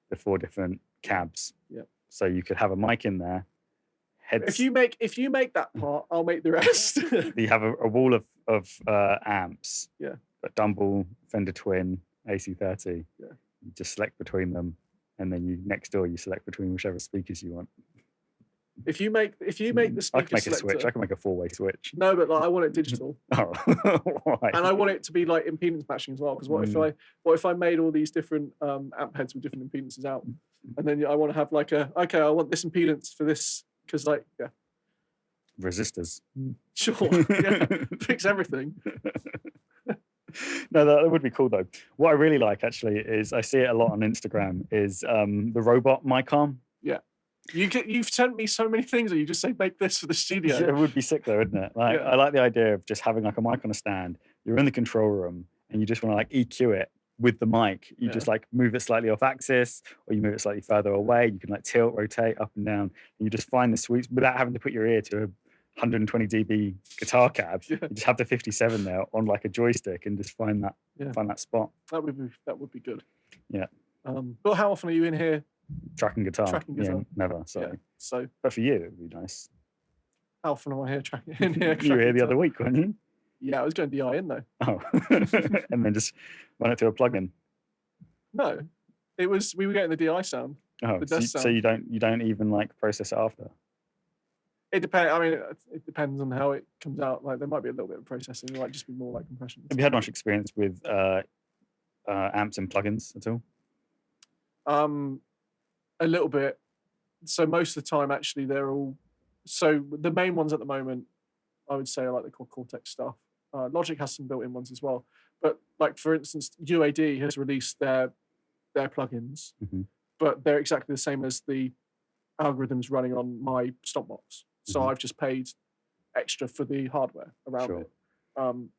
the 4 different cabs. Yeah. So you could have a mic in there. If you make that part, I'll make the rest. You have a wall of amps. Yeah. A Dumble, Fender Twin, AC30. Yeah. You just select between them, and then next door you select between whichever speakers you want. If you make the speaker I can make selector, a switch. I can make a 4-way switch. No, but like, I want it digital. Oh, right. And I want it to be like impedance matching as well. Because what if I made all these different amp heads with different impedances out, and then I want to have like I want this impedance for this because resistors. Sure, fix everything. No, that would be cool though. What I really like actually is I see it a lot on Instagram is the robot mic arm. Yeah. You've sent me so many things and you just say make this for the studio. It would be sick though, wouldn't it? Like I like the idea of just having like a mic on a stand. You're in the control room and you just want to like EQ it with the mic. You just like move it slightly off axis, or you move it slightly further away. You can like tilt, rotate up and down, and you just find the sweet without having to put your ear to a 120 dB guitar cab. You just have the 57 there on like a joystick and just find that spot. That would be good. Yeah. But how often are you in here? Tracking guitar. Yeah, never. So, but for you, it would be nice. How often am I here tracking? You were here the other week, weren't you? Yeah, I was going DI in though. Oh, and then just run it through a plugin. No, we were getting the DI sound. Oh, so you don't even like process it after. It depends. I mean, it depends on how it comes out. Like there might be a little bit of processing. It might just be more like compression. Have you had much experience with amps and plugins at all? A little bit. So most of the time, actually, they're all. So the main ones at the moment, I would say, are like the Cortex stuff. Logic has some built-in ones as well. But like for instance, UAD has released their plugins, but they're exactly the same as the algorithms running on my Stompbox. So I've just paid extra for the hardware around it.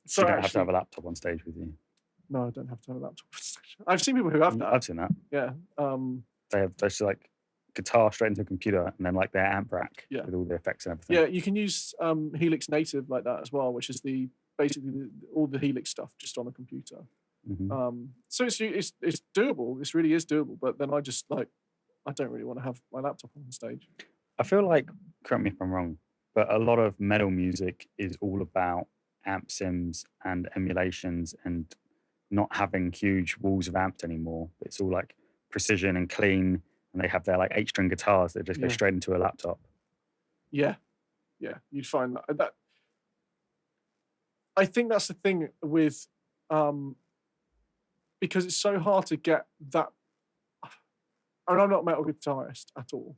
So you don't have to have a laptop on stage with you. No, I don't have to have a laptop on stage. I've seen people who have that. I've seen that. Yeah. They have just like guitar straight into a computer and then like their amp rack with all the effects and everything. Yeah, you can use Helix Native like that as well, which is basically all the Helix stuff just on a computer. So it's doable. This really is doable. But then I don't really want to have my laptop on stage. I feel like, correct me if I'm wrong, but a lot of metal music is all about amp sims and emulations and not having huge walls of amps anymore. It's all like precision and clean, and they have their like 8-string guitars that just go Yeah. straight into a laptop. Yeah, you'd find that. I think that's the thing with, because it's so hard to get that. And I'm not a metal guitarist at all.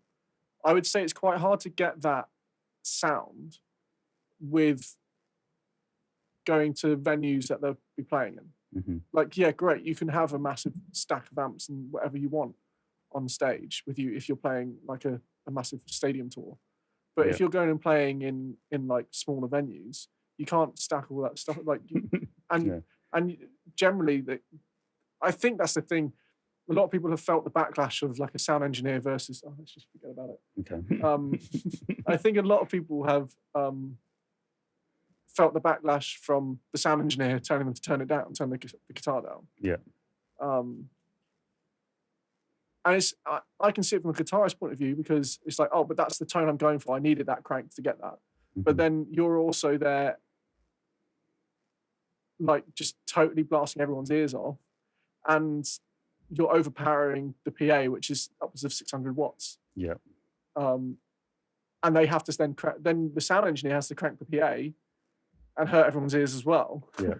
I would say it's quite hard to get that sound with going to venues that they'll be playing in. Hmm. Like, yeah, great, you can have a massive stack of amps and whatever you want on stage with you if you're playing like a massive stadium tour. But Yeah. if you're going and playing in like smaller venues, you can't stack all that stuff. Like, and Yeah. and generally, I think that's the thing. A lot of people have felt the backlash of like a sound engineer versus. Oh, let's just forget about it. Okay. I think a lot of people have felt the backlash from the sound engineer telling them to turn it down, turn the guitar down. Yeah. And it's I can see it from a guitarist point of view because it's like, oh, but that's the tone I'm going for. I needed that crank to get that. But Mhm. then you're also there, like just totally blasting everyone's ears off, and you're overpowering the PA, which is upwards of 600 watts. Yeah. And they have to then the sound engineer has to crank the PA and hurt everyone's ears as well. Yeah.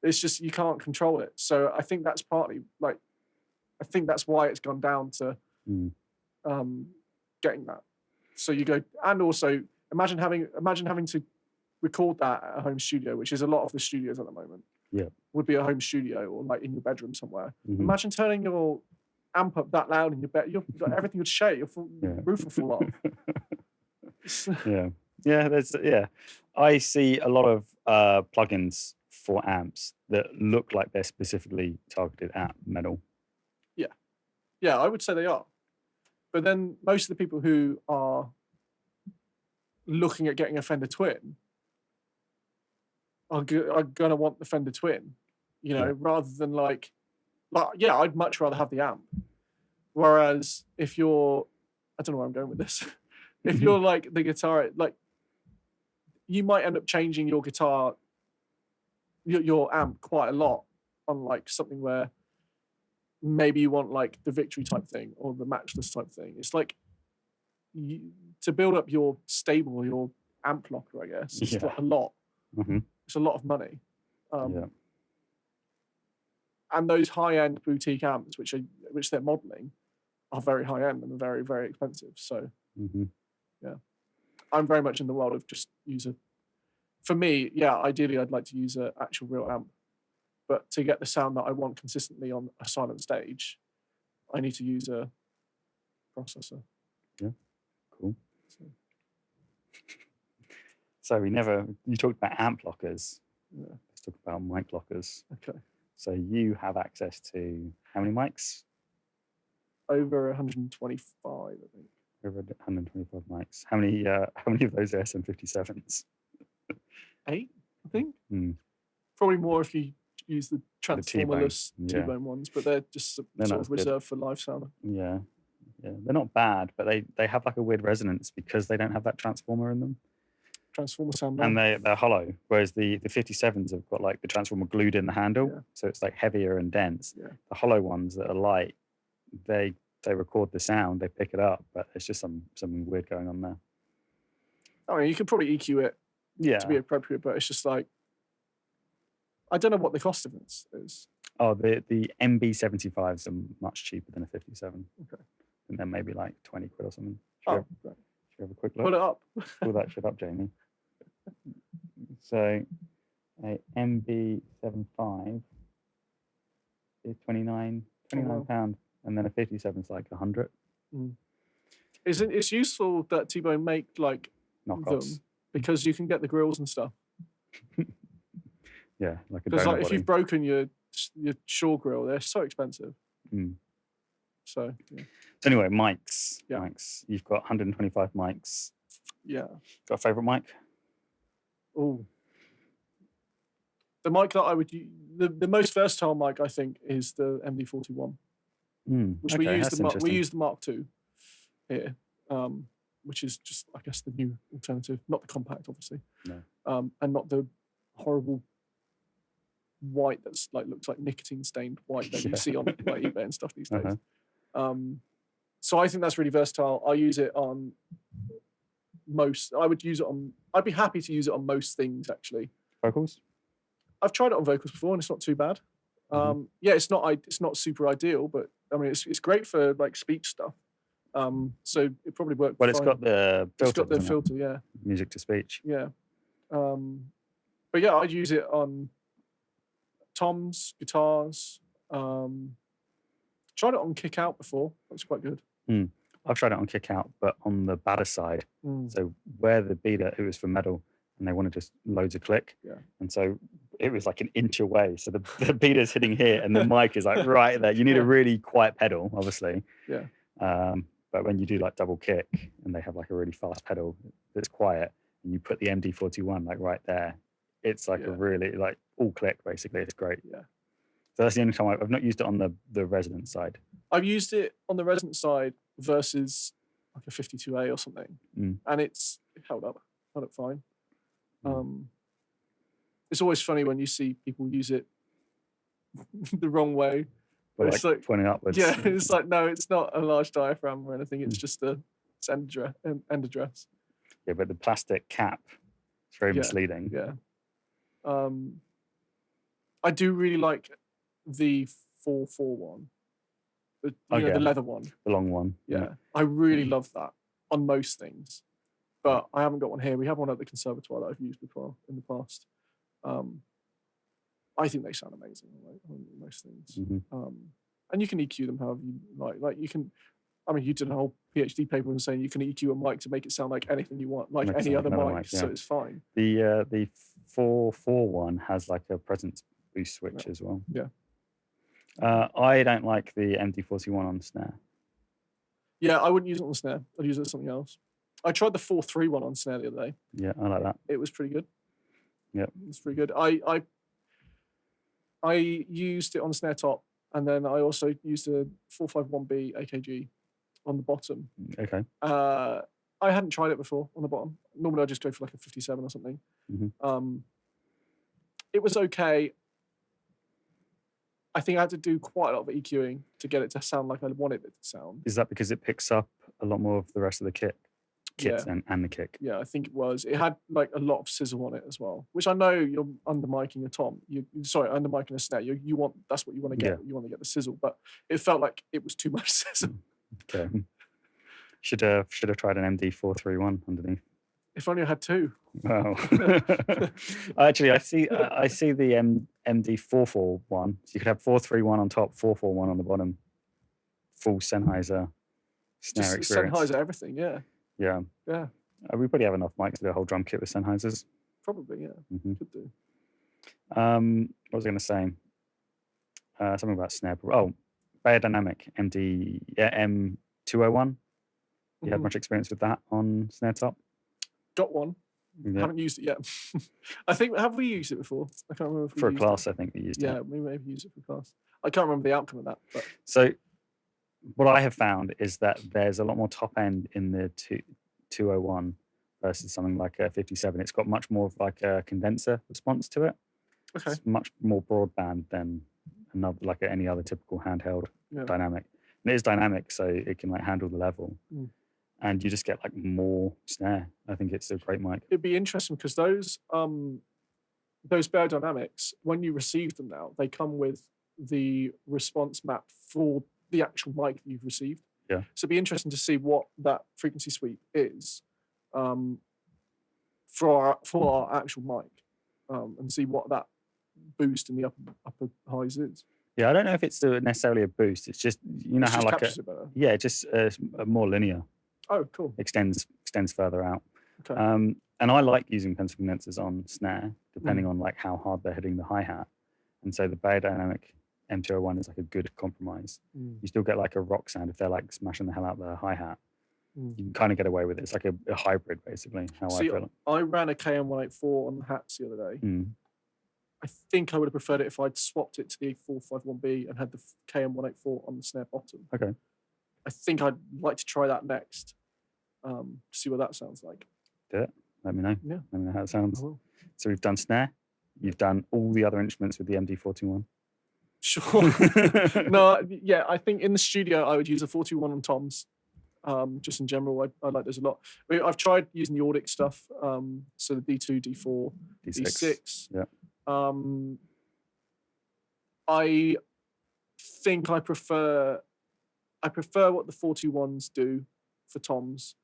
It's just you can't control it. So I think that's partly like, I think that's why it's gone down to Mm. getting that. So you go, and also imagine having to record that at a home studio, which is a lot of the studios at the moment. Yeah. Would be a home studio or like in your bedroom somewhere. Mhm. Imagine turning your amp up that loud in your bed. Everything would shake. Your Yeah. roof would fall off. Yeah. Yeah. I see a lot of plugins for amps that look like they're specifically targeted at metal. Yeah, I would say they are. But then most of the people who are looking at getting a Fender Twin are going to want the Fender Twin, Yeah. rather than like, yeah, I'd much rather have the amp. Whereas if you're, I don't know where I'm going with this. If you're like the guitar, like you might end up changing your guitar, your amp quite a lot on like something where maybe you want like the Victory type thing or the Matchless type thing. It's like to build up your stable, your amp locker, I guess. It's Yeah. like a lot. Mhm. It's a lot of money. Yeah. And those high-end boutique amps, which they're modeling, are very high-end and very, very expensive. So Mhm. I'm very much in the world of just for me, yeah, ideally I'd like to use an actual real amp. But to get the sound that I want consistently on a silent stage, I need to use a processor. Cool. So, So you talked about amp lockers. yeah, Let's talk about mic lockers. okay. So you have access to how many mics? Over 125, I think. Over 125 mics. How many of those are SM57s? 8, I think. Hmm. Probably more if you use the T-bone, transformerless yeah. T-bone ones, but they're just They're sort not of as good. reserved for live sound. Yeah. They're not bad, but they have like a weird resonance because they don't have that transformer in them. Transformer sound. And they're hollow, whereas the 57s have got like the transformer glued in the handle, Yeah. so it's like heavier and dense. Yeah. The hollow ones that are light, they record the sound, they pick it up, but it's just something weird going on there. I mean, you could probably EQ it Yeah. to be appropriate, but it's just like, I don't know what the cost of this is. Oh, the MB75s are much cheaper than a 57. Okay. And then maybe like 20 quid or something. Should Oh, you right. have a quick look? Pull it up. Pull that shit up, Jamie. So a MB75 is 29 wow. pound, and then a 57 is like 100 It's useful that T-Bone make like knockoffs. them because you can get the grills and stuff. Yeah, like a Because donut like if body. you've broken your Shaw grill, they're so expensive. Mm. So yeah. So anyway, mics. Yeah. Mics. You've got 125 mics. Yeah. Got a favorite mic? Oh. The mic that I would use, the most versatile mic I think is the MD41, which we use the Mark II here, which is just I guess the new alternative, not the compact obviously, No. and not the horrible white that's like looks like nicotine stained white that you Yeah. see on like eBay and stuff these days. Uh-huh. So I think that's really versatile. I use it on I'd be happy to use it on most things actually. Vocals? I've tried it on vocals before and it's not too bad. Yeah, it's not super ideal, but I mean it's great for like speech stuff. So it probably worked. Well, fine. it's got the filter. It's got the doesn't it? filter, yeah. Music to speech. Yeah. But yeah, I'd use it on toms, guitars. Tried it on Kick Out before. That's quite good. I've tried it on Kick Out, but on the badder side. So where the beater, it was for metal, and they wanted just loads of click. Yeah. And so it was like an inch away. So the beater's hitting here, and the mic is like right there. You need a really quiet pedal, obviously. Yeah. But when you do like double kick, and they have like a really fast pedal that's quiet, and you put the MD41 like right there, it's like a really like all click basically. It's great. Yeah. So that's the only time I've not used it on the Resonance side. I've used it on the Resonance side versus like a 52A or something, and it held up fine. It's always funny when you see people use it the wrong way. But It's like pointing upwards. Yeah, it's like no, it's not a large diaphragm or anything. It's just it's end address. Yeah, but the plastic cap is very misleading. Yeah. I do really like the 441. The leather one. The long one. Yeah. I really love that on most things. But I haven't got one here. We have one at the Conservatoire that I've used before in the past. I think they sound amazing on most things. And you can EQ them however you like. Like you can, I mean, you did a whole PhD paper on saying you can EQ a mic to make it sound like anything you want, like any other mic, so it's fine. The 441 has like a presence boost switch as well. Yeah. I don't like the MD41 on snare. Yeah, I wouldn't use it on snare. I'd use it as something else. I tried the 431 on snare the other day. Yeah, I like that. It was pretty good. Yeah, it's pretty good. I used it on snare top, and then I also used a 451B AKG on the bottom. Okay. I hadn't tried it before on the bottom. Normally I just go for like a 57 or something. It was okay. I think I had to do quite a lot of EQing to get it to sound like I wanted it to sound. Is that because it picks up a lot more of the rest of the kit and the kick? Yeah, I think it was. It had like a lot of sizzle on it as well, which I know you're under miking a tom. Under miking a snare. You want that's what you want to get. You want to get the sizzle, but it felt like it was too much sizzle. Okay. Should have tried an MD431 underneath. If only I had two. Wow. Actually, I see the MD441. So you could have 431 on top, 441 on the bottom. Full Sennheiser snare experience. Sennheiser everything, yeah. Yeah. Yeah. We probably have enough mics to do a whole drum kit with Sennheisers. Probably, yeah. Could do. What was I going to say? Something about snare. Oh, Beyerdynamic M201. You have much experience with that on snare top? Got one. Yeah. Haven't used it yet. I think, have we used it before? I can't remember. If we for a used class, it. I think we used it. Yeah, we may have used it for class. I can't remember the outcome of that. But. So, what I have found is that there's a lot more top end in the 201 versus something like a 57. It's got much more of like a condenser response to it. Okay. It's much more broadband than like any other typical handheld dynamic. And it is dynamic, so it can like handle the level. And you just get like more snare. I think it's a great mic. It'd be interesting because those Beyerdynamics, when you receive them now, they come with the response map for the actual mic that you've received. Yeah. So it'd be interesting to see what that frequency sweep is for our actual mic, and see what that boost in the upper highs is. Yeah, I don't know if it's necessarily a boost. It's just It how like just a more linear. Oh, cool. Extends further out. Okay. And I like using pencil condensers on snare, depending on like how hard they're hitting the hi-hat. And so the Beyerdynamic M201 is like a good compromise. You still get like a rock sound if they're like smashing the hell out of the hi-hat. You can kind of get away with it. It's like a hybrid, basically, how I feel. I ran a KM184 on the hats the other day. I think I would have preferred it if I'd swapped it to the 451B and had the KM184 on the snare bottom. Okay. I think I'd like to try that next, see what that sounds like. Do it. Let me know. Yeah. Let me know how it sounds. I will. So we've done snare, you've done all the other instruments with the MD421? Sure. No, yeah, I think in the studio I would use a 41 on toms. Just in general, I like those a lot. I've tried using the Audic stuff, so the D2, D4, D6. Yeah. I think I prefer what the 41s do for toms,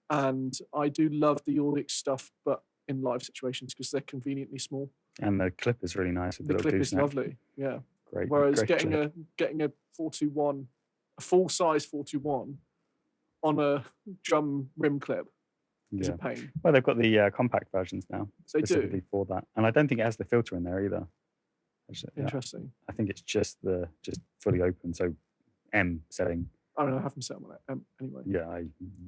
and I do love the Audic stuff, but in live situations because they're conveniently small. And the clip is really nice. With The little clip is gooseneck. lovely, yeah. Great. Whereas great getting clip. a 421, a full size 421 on a drum rim clip is a pain. Well, they've got the compact versions now They do. specifically for that, and I don't think it has the filter in there either. Interesting. I think it's just fully open, so M setting. I don't know, I have them set on it anyway. Yeah, I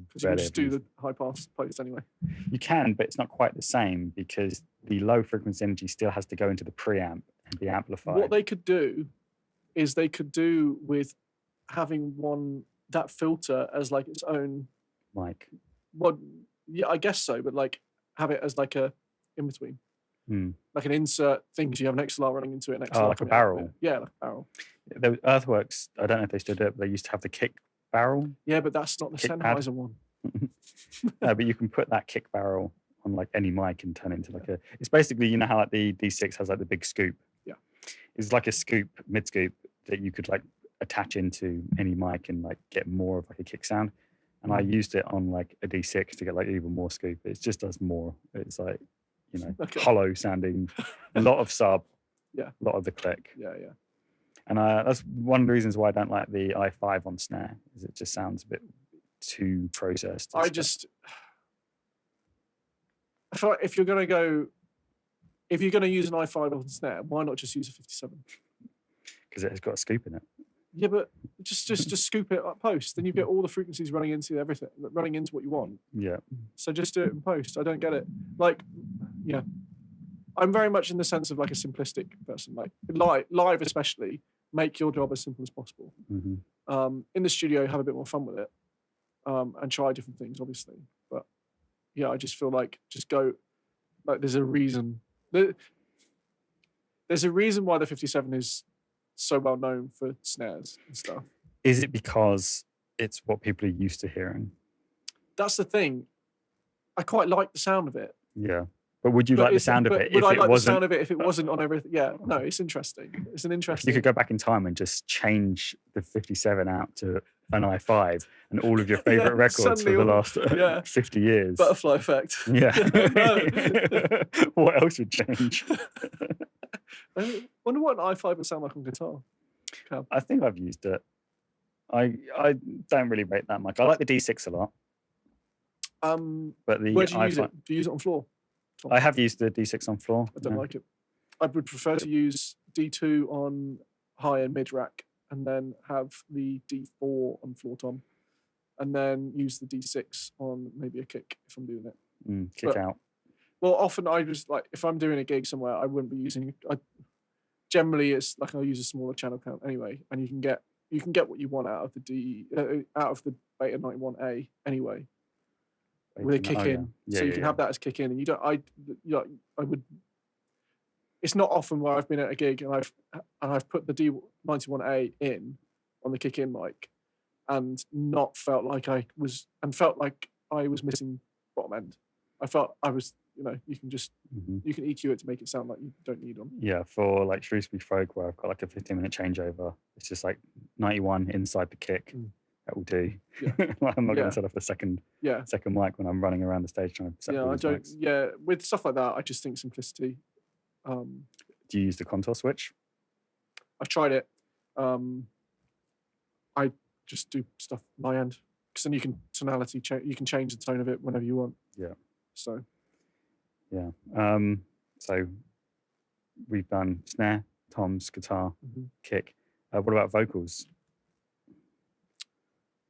because you can just do the high pass post anyway. You can, but it's not quite the same because the low frequency energy still has to go into the preamp and be amplified. What they could do is they could do with having that filter as like its own mic. Well, yeah, I guess so, but like have it as like a in between. Like an insert thing because you have an XLR running into it. Like a barrel. Yeah, like a barrel. The Earthworks, I don't know if they still do it, but they used to have the kick barrel. Yeah, but that's not the Sennheiser one. No, but you can put that kick barrel on like any mic and turn it into like it's basically, you know how like the D6 has like the big scoop? Yeah. It's like a scoop, mid scoop that you could like attach into any mic and like get more of like a kick sound. And I used it on like a D6 to get like even more scoop. It just does more. It's like, hollow sounding, a lot of sub, a lot of the click. Yeah. And that's one of the reasons why I don't like the i5 on snare, is it just sounds a bit too processed. I feel like if you're going to use an i5 on snare, why not just use a 57? Because it has got a scoop in it. Yeah, but just scoop it up post. Then you get all the frequencies running into everything, running into what you want. Yeah. So just do it in post. I don't get it. Like, yeah. I'm very much in the sense of like a simplistic person. Like live especially, make your job as simple as possible. Mm-hmm. In the studio, have a bit more fun with it, and try different things, obviously. But yeah, I just feel like just go. Like there's a reason. There's a reason why the 57 is so well known for snares and stuff. Is it because it's what people are used to hearing? That's the thing. I quite like the sound of it. Yeah. But would you like the sound of it if it wasn't? The sound of it if it wasn't on everything? Yeah, no, it's interesting. It's an interesting. You could go back in time and just change the 57 out to an i5 and all of your favorite records for the last 50 years. Butterfly effect. Yeah. What else would change? I wonder what an i5 would sound like on guitar. I think I've used it. I don't really rate that much. I like the D6 a lot. But where do you use it? Do you use it on floor? I have used the D6 on floor. I don't like it. I would prefer to use D2 on high and mid rack, and then have the D4 on floor tom, and then use the D6 on maybe a kick if I'm doing it. Kick out. Well, often I just like if I'm doing a gig somewhere, I wouldn't be using. Generally, it's like I'll use a smaller channel count anyway, and you can get what you want out of the out of the Beta 91A anyway. With a kick in, so you can have that as kick in, and you don't. I would. It's not often where I've been at a gig and I've put the D91A in on the kick in mic, and not felt like I was missing bottom end. I felt I was. You can just you can EQ it to make it sound like you don't need them. Yeah, for like Shrewsbury Folk, where I've got like a 15-minute changeover, it's just like 91 inside the kick. That will do. Yeah. I'm not going to set off the second mic when I'm running around the stage trying to set I don't. Mics. Yeah, with stuff like that, I just think simplicity. Do you use the contour switch? I've tried it. I just do stuff my end because then you can tonality change. You can change the tone of it whenever you want. Yeah. So. Yeah. So we've done snare, toms, guitar, kick. What about vocals?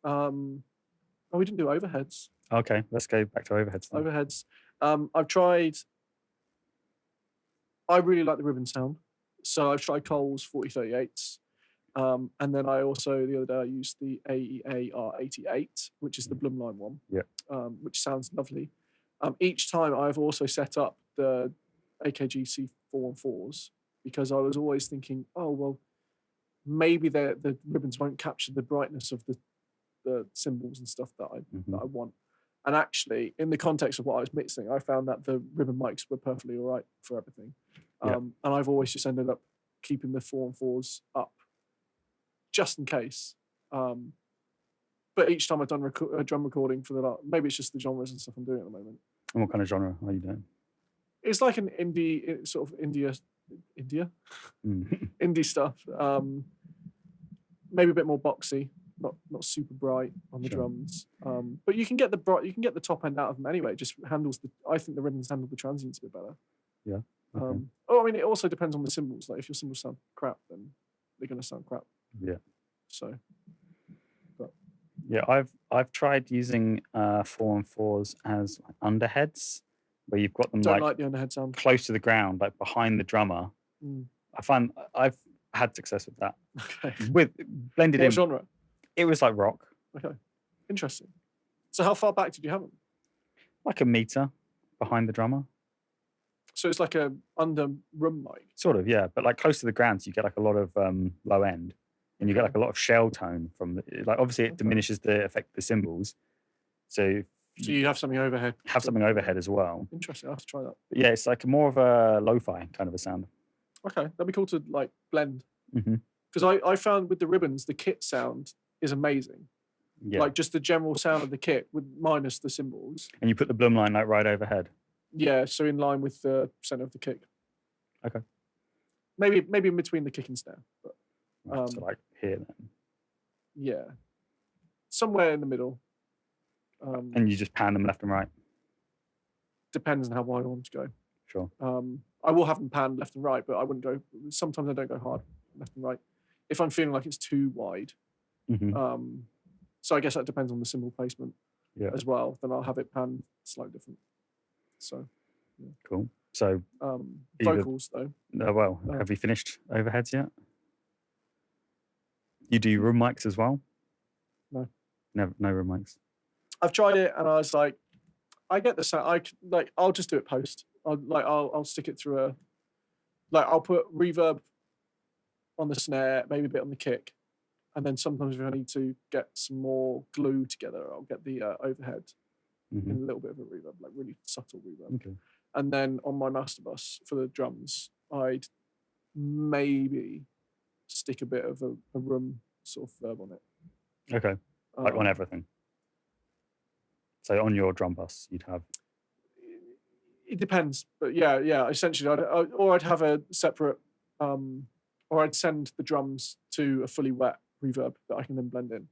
We didn't do overheads. Okay, let's go back to overheads then. Overheads. I've tried. I really like the ribbon sound, so I've tried Cole's 4038s, and then I also the other day I used the AEA R88, which is the Blumline one. Yeah. Which sounds lovely. Each time I've also set up the AKG C414s because I was always thinking, oh well, maybe the ribbons won't capture the brightness of the symbols and stuff that I want. And actually, in the context of what I was mixing, I found that the ribbon mics were perfectly all right for everything. And I've always just ended up keeping the 4-on-4s up just in case. But each time I've done a drum recording for maybe it's just the genres and stuff I'm doing at the moment. And what kind of genre are you doing? It's like an indie, sort of India, indie stuff. Maybe a bit more boxy, not super bright on the drums. But you can get the top end out of them anyway. It just handles I think the ribbons handle the transients a bit better. Yeah. Okay. I mean, it also depends on the cymbals. Like if your cymbals sound crap, then they're going to sound crap. Yeah. So. Yeah, I've tried using 4-on-4s as underheads, where you've got them Don't like the underhead sound. close to the ground, like behind the drummer. I find I've had success with that. Okay. With blended in. What genre? It was like rock. Okay. Interesting. So how far back did you have them? Like a meter behind the drummer. So it's like a under room mic. Sort of, yeah, but like close to the ground, so you get like a lot of low end. And you get like a lot of shell tone from like obviously it diminishes the effect of the cymbals. So you have something overhead. Have something overhead as well. Interesting. I'll have to try that. But yeah, it's like more of a lo-fi kind of a sound. Okay, that'd be cool to like blend. Mm-hmm. Because I found with the ribbons, the kit sound is amazing. Yeah. Like just the general sound of the kit with minus the cymbals. And you put the Blum line like right overhead. Yeah, so in line with the center of the kick. Okay. Maybe in between the kick and snare, but. Right, so like here then. Yeah. Somewhere in the middle. And you just pan them left and right? Depends on how wide I want to go. Sure. I will have them panned left and right, but I wouldn't go... Sometimes I don't go hard left and right. If I'm feeling like it's too wide. So I guess that depends on the cymbal placement as well. Then I'll have it panned slightly different. So, yeah. Cool. So... vocals, though. Well, have you finished overheads yet? You do room mics as well? No. No room mics. I've tried it and I was like, I get the sound. I'll just do it post. I'll stick it through I'll put reverb on the snare, maybe a bit on the kick, and then sometimes if I need to get some more glue together, I'll get the overhead in a little bit of a reverb, like really subtle reverb. Okay. And then on my master bus for the drums, I'd maybe stick a bit of a room sort of verb on it. Okay. Like on everything. So on your drum bus, you'd have. It depends, but yeah. Essentially, I'd have a separate, or I'd send the drums to a fully wet reverb that I can then blend in.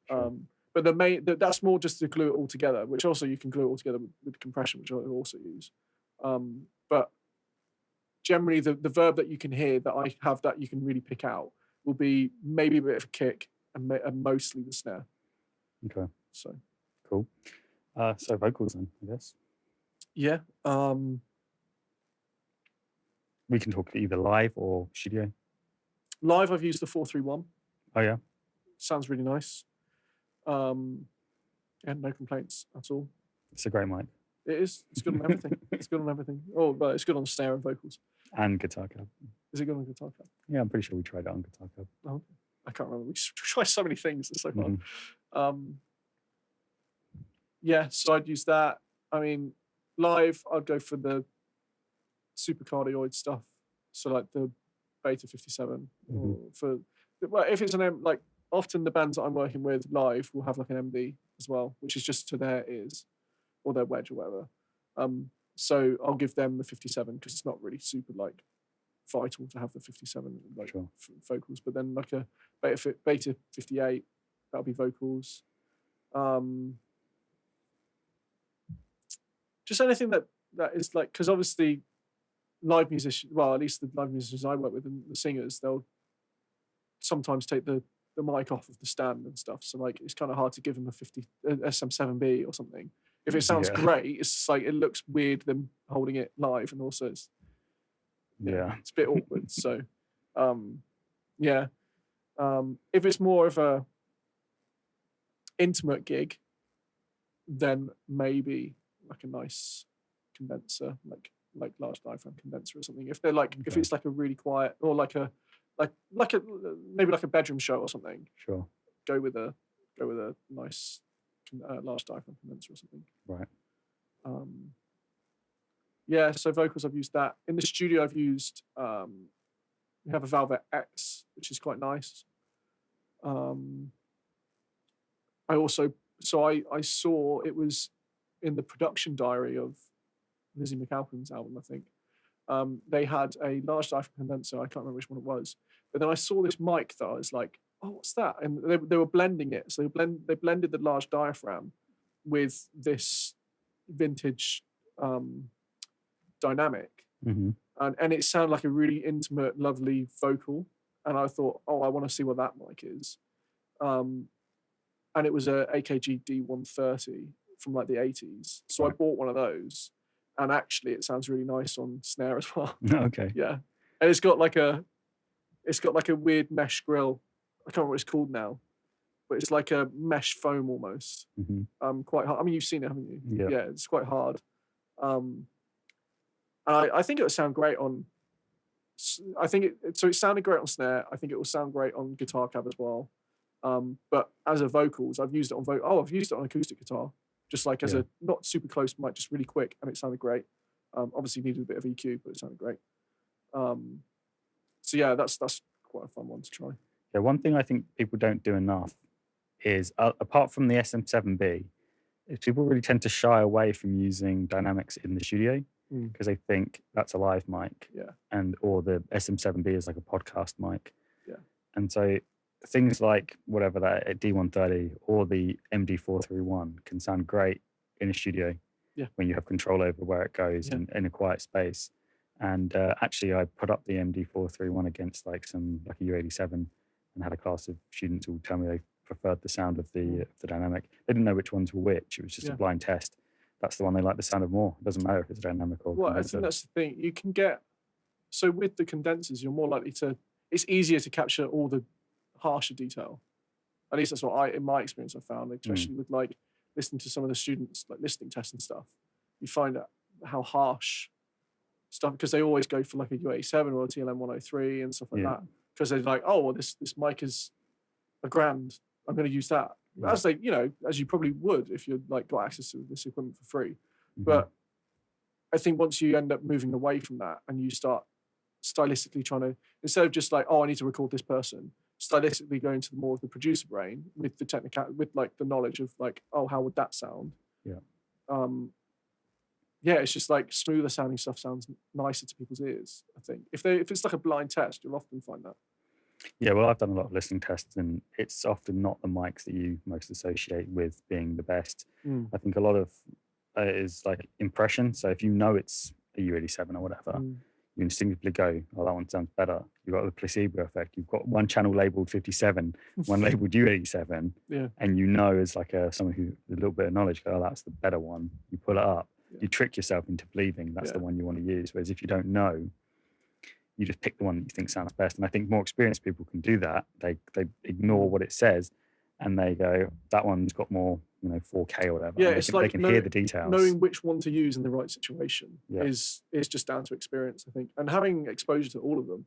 Sure. But that's more just to glue it all together, which also you can glue it all together with compression, which I also use. But generally, the verb that you can hear that I have that you can really pick out will be maybe a bit of a kick and mostly the snare. Okay. So cool. So vocals then, I guess. Yeah. We can talk either live or studio. Live, I've used the 431. Oh yeah. Sounds really nice. Yeah, no complaints at all. It's a great mic. It is. It's good on everything. It's good on everything. Oh, but it's good on snare and vocals. And Guitar Cab. Is it good on Guitar Cab? Yeah, I'm pretty sure we tried it on Guitar Cab. Oh, okay. I can't remember. We just try so many things. It's so fun. Yeah, so I'd use that. I mean, live, I'd go for the supercardioid stuff. So like the Beta 57. Or if it's often the bands that I'm working with live will have like an MD as well, which is just to their ears or their wedge or whatever. So I'll give them the 57 because it's not really super like vital to have the 57 like vocals, but then like a Beta 58, that'll be vocals. Just anything that is like, because obviously live musicians, well, at least the live musicians I work with and the singers, they'll sometimes take the mic off of the stand and stuff. So like, it's kind of hard to give them a SM7B or something. If it sounds great, it's just like, it looks weird them holding it live, and also it's it's a bit awkward. So if it's more of a intimate gig, then maybe like a nice condenser, like like large diaphragm condenser or something. If they're like if Okay. it's like a really quiet or like a maybe like a bedroom show or something, Sure. go with a nice large diaphragm condenser or something. Right. Yeah, so vocals I've used that. In the studio I've used we have a Velvet X, which is quite nice. I also I saw it was in the production diary of Lizzie McAlpin's album, I think. They had a large diaphragm condenser. I can't remember which one it was, but then I saw this mic that I was like, "Oh, what's that?" And they were blending it. So they blended the large diaphragm with this vintage dynamic, Mm-hmm. and it sounded like a really intimate, lovely vocal. And I thought, "Oh, I want to see what that mic is." And it was a AKG D130 from like the 80s. So I Right. bought one of those, and actually it sounds really nice on snare as well. Okay. Yeah, and it's got like a weird mesh grill. I can't remember what it's called now, but it's like a mesh foam almost. Mm-hmm. Quite hard. I mean, you've seen it, haven't you? Yeah. Yeah, it's quite hard. And I think it would sound great on. I think it sounded great on snare. I think it will sound great on guitar cab as well. But as a vocals, I've used it on I've used it on acoustic guitar, just like as Yeah. a not super close mic, just really quick, and it sounded great. Obviously needed a bit of EQ, but it sounded great. So yeah, that's quite a fun one to try. Yeah, one thing I think people don't do enough is, apart from the SM7B, is people really tend to shy away from using dynamics in the studio because they think that's a live mic, Yeah. or the SM7B is like a podcast mic. Yeah. And so things like whatever that D130 or the MD431 can sound great in a studio. Yeah. When you have control over where it goes Yeah. in a quiet space. And actually, I put up the MD431 against like a U87 and had a class of students who would tell me they preferred the sound of the dynamic. They didn't know which ones were which. It was just a Yeah. blind test. That's the one they like the sound of more. It doesn't matter if it's dynamic or Well, I condenser. think that's the thing. You can get so with the condensers, you're more likely to. It's easier to capture all the harsher detail. At least that's what in my experience, I found, especially with like listening to some of the students, like listening tests and stuff. You find out how harsh stuff, because they always go for like a U87 or a TLM 103 and stuff like Yeah. that, because they're like, oh, well, this mic is $1,000. I'm going to use that. Yeah. As as you probably would if you like got access to this equipment for free. Mhm. But I think once you end up moving away from that and you start stylistically trying to, instead of just like, oh, I need to record this person, stylistically go into more of the producer brain with the with like the knowledge of like, oh, how would that sound? Yeah. Yeah, it's just like smoother sounding stuff sounds nicer to people's ears, I think. If it's like a blind test, you'll often find that. Yeah, well, I've done a lot of listening tests, and it's often not the mics that you most associate with being the best. I think a lot of it is like impression. So if you know it's a U87 or whatever, you instinctively go, oh, that one sounds better. You've got the placebo effect. You've got one channel labeled 57, one labeled U87, Yeah. and you know as like someone who with a little bit of knowledge, go, oh, that's the better one. You pull it up. Yeah. You trick yourself into believing that's the one you want to use. Whereas if you don't know, you just pick the one that you think sounds best. And I think more experienced people can do that. They ignore what it says, and they go, that one's got more, 4K or whatever. Yeah, And it's they like can hear the details. knowing which one to use in the right situation Yeah. is just down to experience, I think, and having exposure to all of them,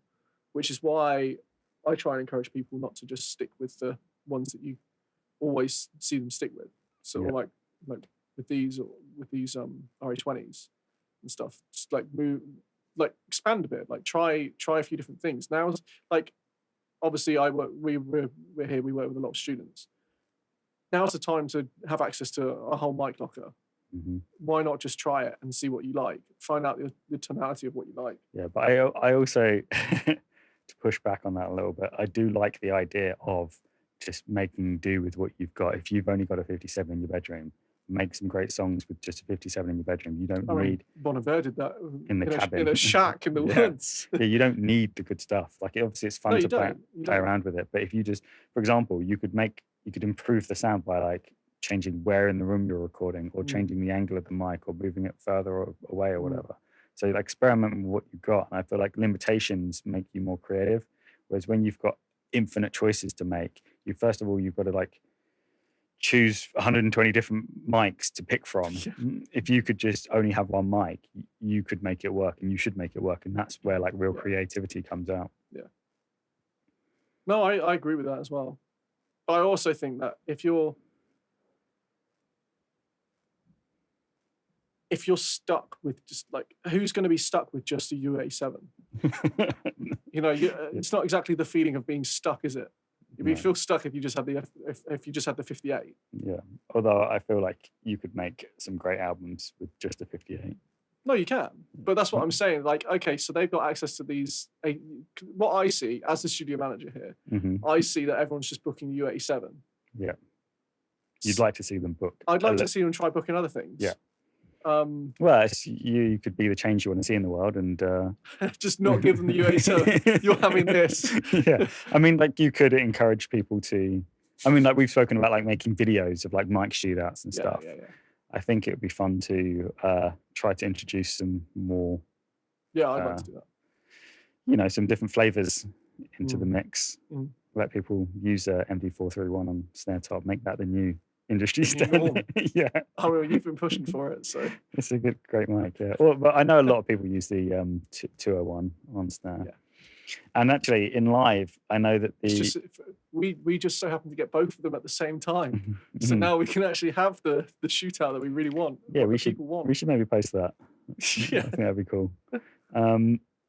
which is why I try and encourage people not to just stick with the ones that you always see them stick with. So Yeah. like with these RA20s and stuff, just like move, like expand a bit, like try a few different things. Now, like obviously we're here, we work with a lot of students. Now's the time to have access to a whole mic locker. Mm-hmm. Why not just try it and see what you like? Find out the tonality of what you like. Yeah, but I also, to push back on that a little bit, I do like the idea of just making do with what you've got. If you've only got a 57 in your bedroom, make some great songs with just a 57 in your bedroom. You don't need Bon Iver did that in the cabin, in a shack in the Yeah. woods. Yeah, you don't need the good stuff. Like obviously it's fun No, to you don't. You play don't. around with it. But if you just, for example, you could improve the sound by like changing where in the room you're recording, or changing the angle of the mic, or moving it further away or whatever. So like experiment with what you've got. And I feel like limitations make you more creative. Whereas when you've got infinite choices to make, you've got to like choose 120 different mics to pick from. Yeah. If you could just only have one mic, you could make it work, and you should make it work, and that's where like real Yeah. creativity comes out. No, I agree with that as well. But I also think that if you're stuck with just like, who's going to be stuck with just a UA7? You know, it's not exactly the feeling of being stuck, is it? You No. feel stuck if you just had if you just had the 58. Yeah, although I feel like you could make some great albums with just a 58. No, you can. But that's what I'm saying. Like, okay, so they've got access to these. What I see as the studio manager here, I see that everyone's just booking U87. Yeah. You'd like to see them book. I'd like to see them try booking other things. Yeah. Well, you could be the change you want to see in the world, and just not give them the UA7. You're having this. Yeah, I mean, like you could encourage people to. I mean, like we've spoken about, like making videos of like mic shootouts and stuff. Yeah. I think it would be fun to try to introduce some more. Yeah, I'd like to do that. You know, some different flavors into the mix. Mm. Let people use MD431 on snare top. Make that the new industry The new norm. standard. Yeah. Oh, well, you've been pushing for it, so It's a great mic. Yeah. Well, but I know a lot of people use the 201 on snare. Yeah. And actually, in live, I know that it's just we just so happen to get both of them at the same time. So Mhm. now we can actually have the shootout that we really want. Yeah, what we the should people want. we should maybe post that. I Yeah. think that'd be cool.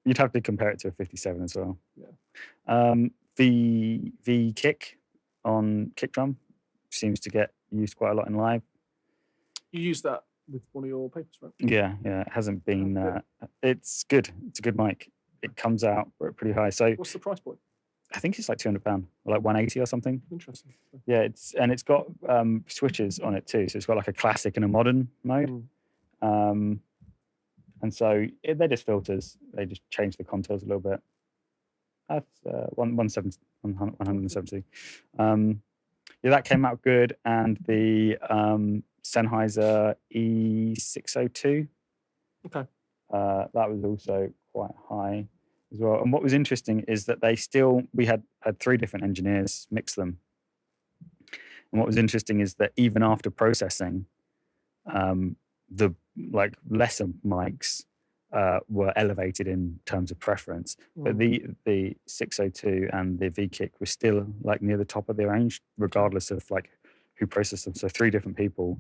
You'd have to compare it to a 57 as well. Yeah. The kick on kick drum seems to get used quite a lot in live. You use that with one of your papers, right? Yeah, it hasn't been. good. It's good. It's a good mic. It comes out pretty high. So What's the price point? I think it's like £200 or like 180 or something. Interesting. Yeah, it's got switches on it too. So it's got like a classic and a modern mode. And so they're just filters. They just change the contours a little bit. That's 170. Yeah, that came out good. And the Sennheiser E602. Okay. That was also quite high as well. And what was interesting is that we had 3 different engineers mix them. And what was interesting is that even after processing, the like lesser mics were elevated in terms of preference, but the 602 and the V-Kick were still like near the top of their range, regardless of like who processed them. So 3 different people,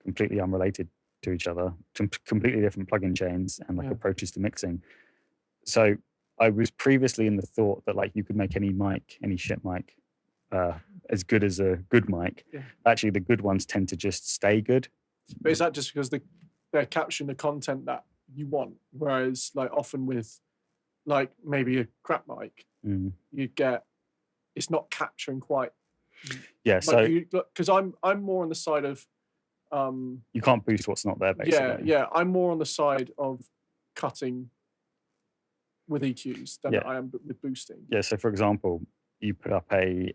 completely unrelated to each other, completely different plug-in chains and like approaches to mixing. So I was previously in the thought that like you could make any mic, any shit mic, as good as a good mic. Yeah. Actually, the good ones tend to just stay good. But is that just because they're capturing the content that you want? Whereas like often with like maybe a crap mic, you get it's not capturing quite. Yeah. Like So because I'm more on the side of you can't boost what's not there, basically. Yeah. I'm more on the side of cutting with EQs than I am with boosting. Yeah. So for example, you put up a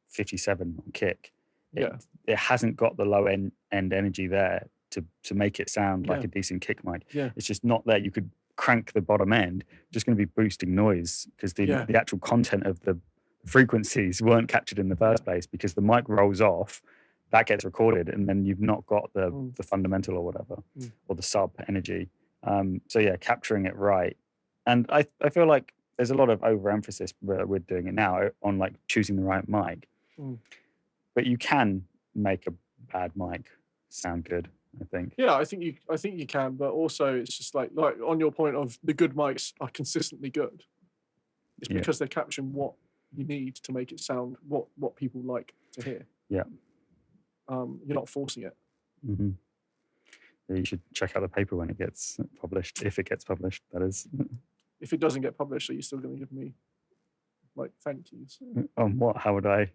57 on kick. It hasn't got the low end energy there to make it sound like a decent kick mic. Yeah. It's just not there. You could crank the bottom end, just going to be boosting noise because the actual content of the frequencies weren't captured in the first place, because the mic rolls off, that gets recorded, and then you've not got the fundamental or whatever, or the sub energy. So yeah, capturing it right. And I feel like there's a lot of overemphasis where we're doing it now on like choosing the right mic. But you can make a bad mic sound good, I think. Yeah, I think you can, but also it's just like on your point of the good mics are consistently good. It's because they're capturing what you need to make it sound what people like to hear. Yeah. You're not forcing it. Mm-hmm. You should check out the paper when it gets published, if it gets published, that is. If it doesn't get published, are you still going to give me like thank yous? On what? How would I?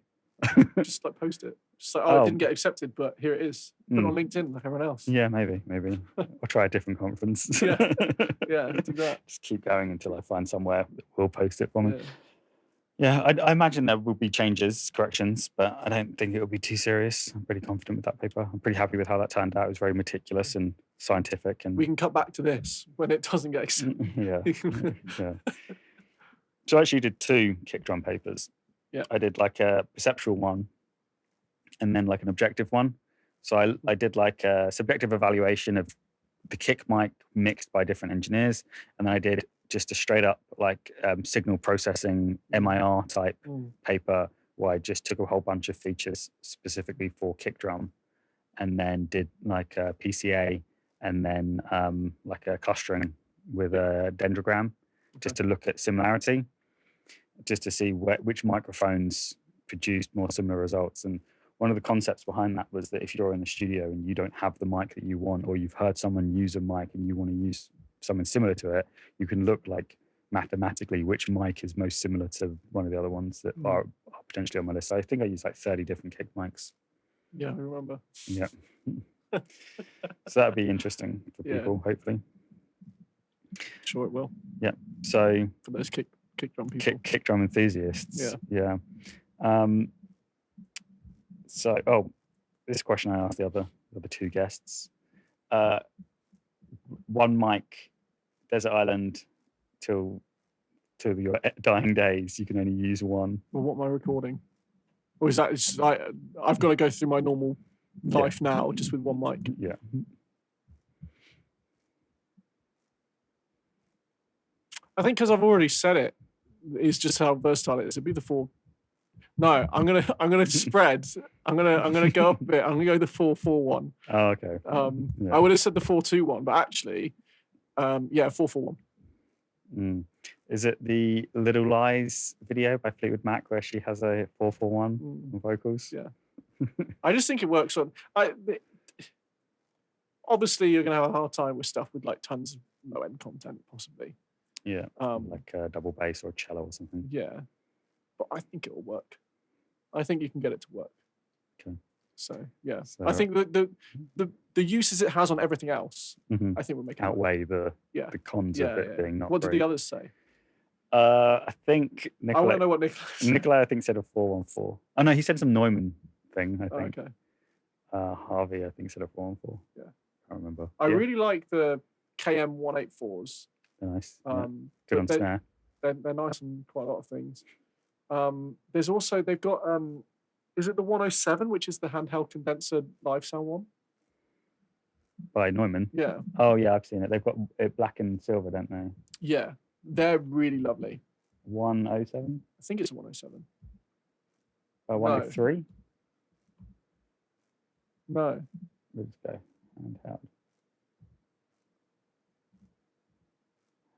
Just like post it. Just like, it didn't get accepted, but here it is. Put it on LinkedIn like everyone else. Yeah, maybe. I'll try a different conference. Yeah, do that. Just keep going until I find somewhere that will post it for me. Yeah, I imagine there will be changes, corrections, but I don't think it will be too serious. I'm pretty confident with that paper. I'm pretty happy with how that turned out. It was very meticulous and scientific. And we can cut back to this when it doesn't get accepted. Yeah. So I actually did 2 kick drum papers. Yeah. I did like a perceptual one, and then like an objective one. So I did like a subjective evaluation of the kick mic mixed by different engineers, and then I did just a straight up like signal processing MIR type paper where I just took a whole bunch of features specifically for kick drum, and then did like a PCA, and then like a clustering with a dendrogram, just to look at similarity, just to see which microphones produced more similar results. And one of the concepts behind that was that if you're in the studio and you don't have the mic that you want, or you've heard someone use a mic and you want to use something similar to it, you can look like mathematically which mic is most similar to one of the other ones that are potentially on my list. So I think I used like 30 different kick mics. Yeah, I remember. Yeah. So that'd be interesting for people, hopefully. Sure it will. Yeah. So for those kick drum people. Kick drum enthusiasts. Yeah. So, this question I asked the other two guests. One mic, desert island, till your dying days, you can only use one. Well, what am I recording? Or is that just like I've got to go through my normal life now just with one mic? Yeah. I think because I've already said it, is just how versatile it is. It'd be the 4. No, I'm gonna spread. I'm gonna go up a bit. I'm gonna go the 4-4-1. Oh, okay. I would have said the 4-2-1, but actually, 4-4-1. Is it the Little Lies video by Fleetwood Mac where she has a 4-4-1 vocals? Yeah. I just think it works on. Obviously, you're gonna have a hard time with stuff with like tons of low end content, possibly. Yeah. Like a double bass or a cello or something. Yeah, but I think it will work. I think you can get it to work. Okay. So yeah, I think the uses it has on everything else, I think would make it outweigh the cons of it being not. What did the others say? I think Nikolai. I want to know what Nikolai I think said a 4-1-4. Oh no, he said some Neumann thing. I think. Okay. Harvey I think said a 4-1-4. Yeah. I remember. I really like the KM 184s. They're nice. Good on snare. They're nice on quite a lot of things. There's also they've got is it the 107, which is the handheld condenser live sound one? By Neumann? Yeah. Oh yeah, I've seen it. They've got it black and silver, don't they? Yeah. They're really lovely. 107? I think it's a 107. 103? No. Let's go.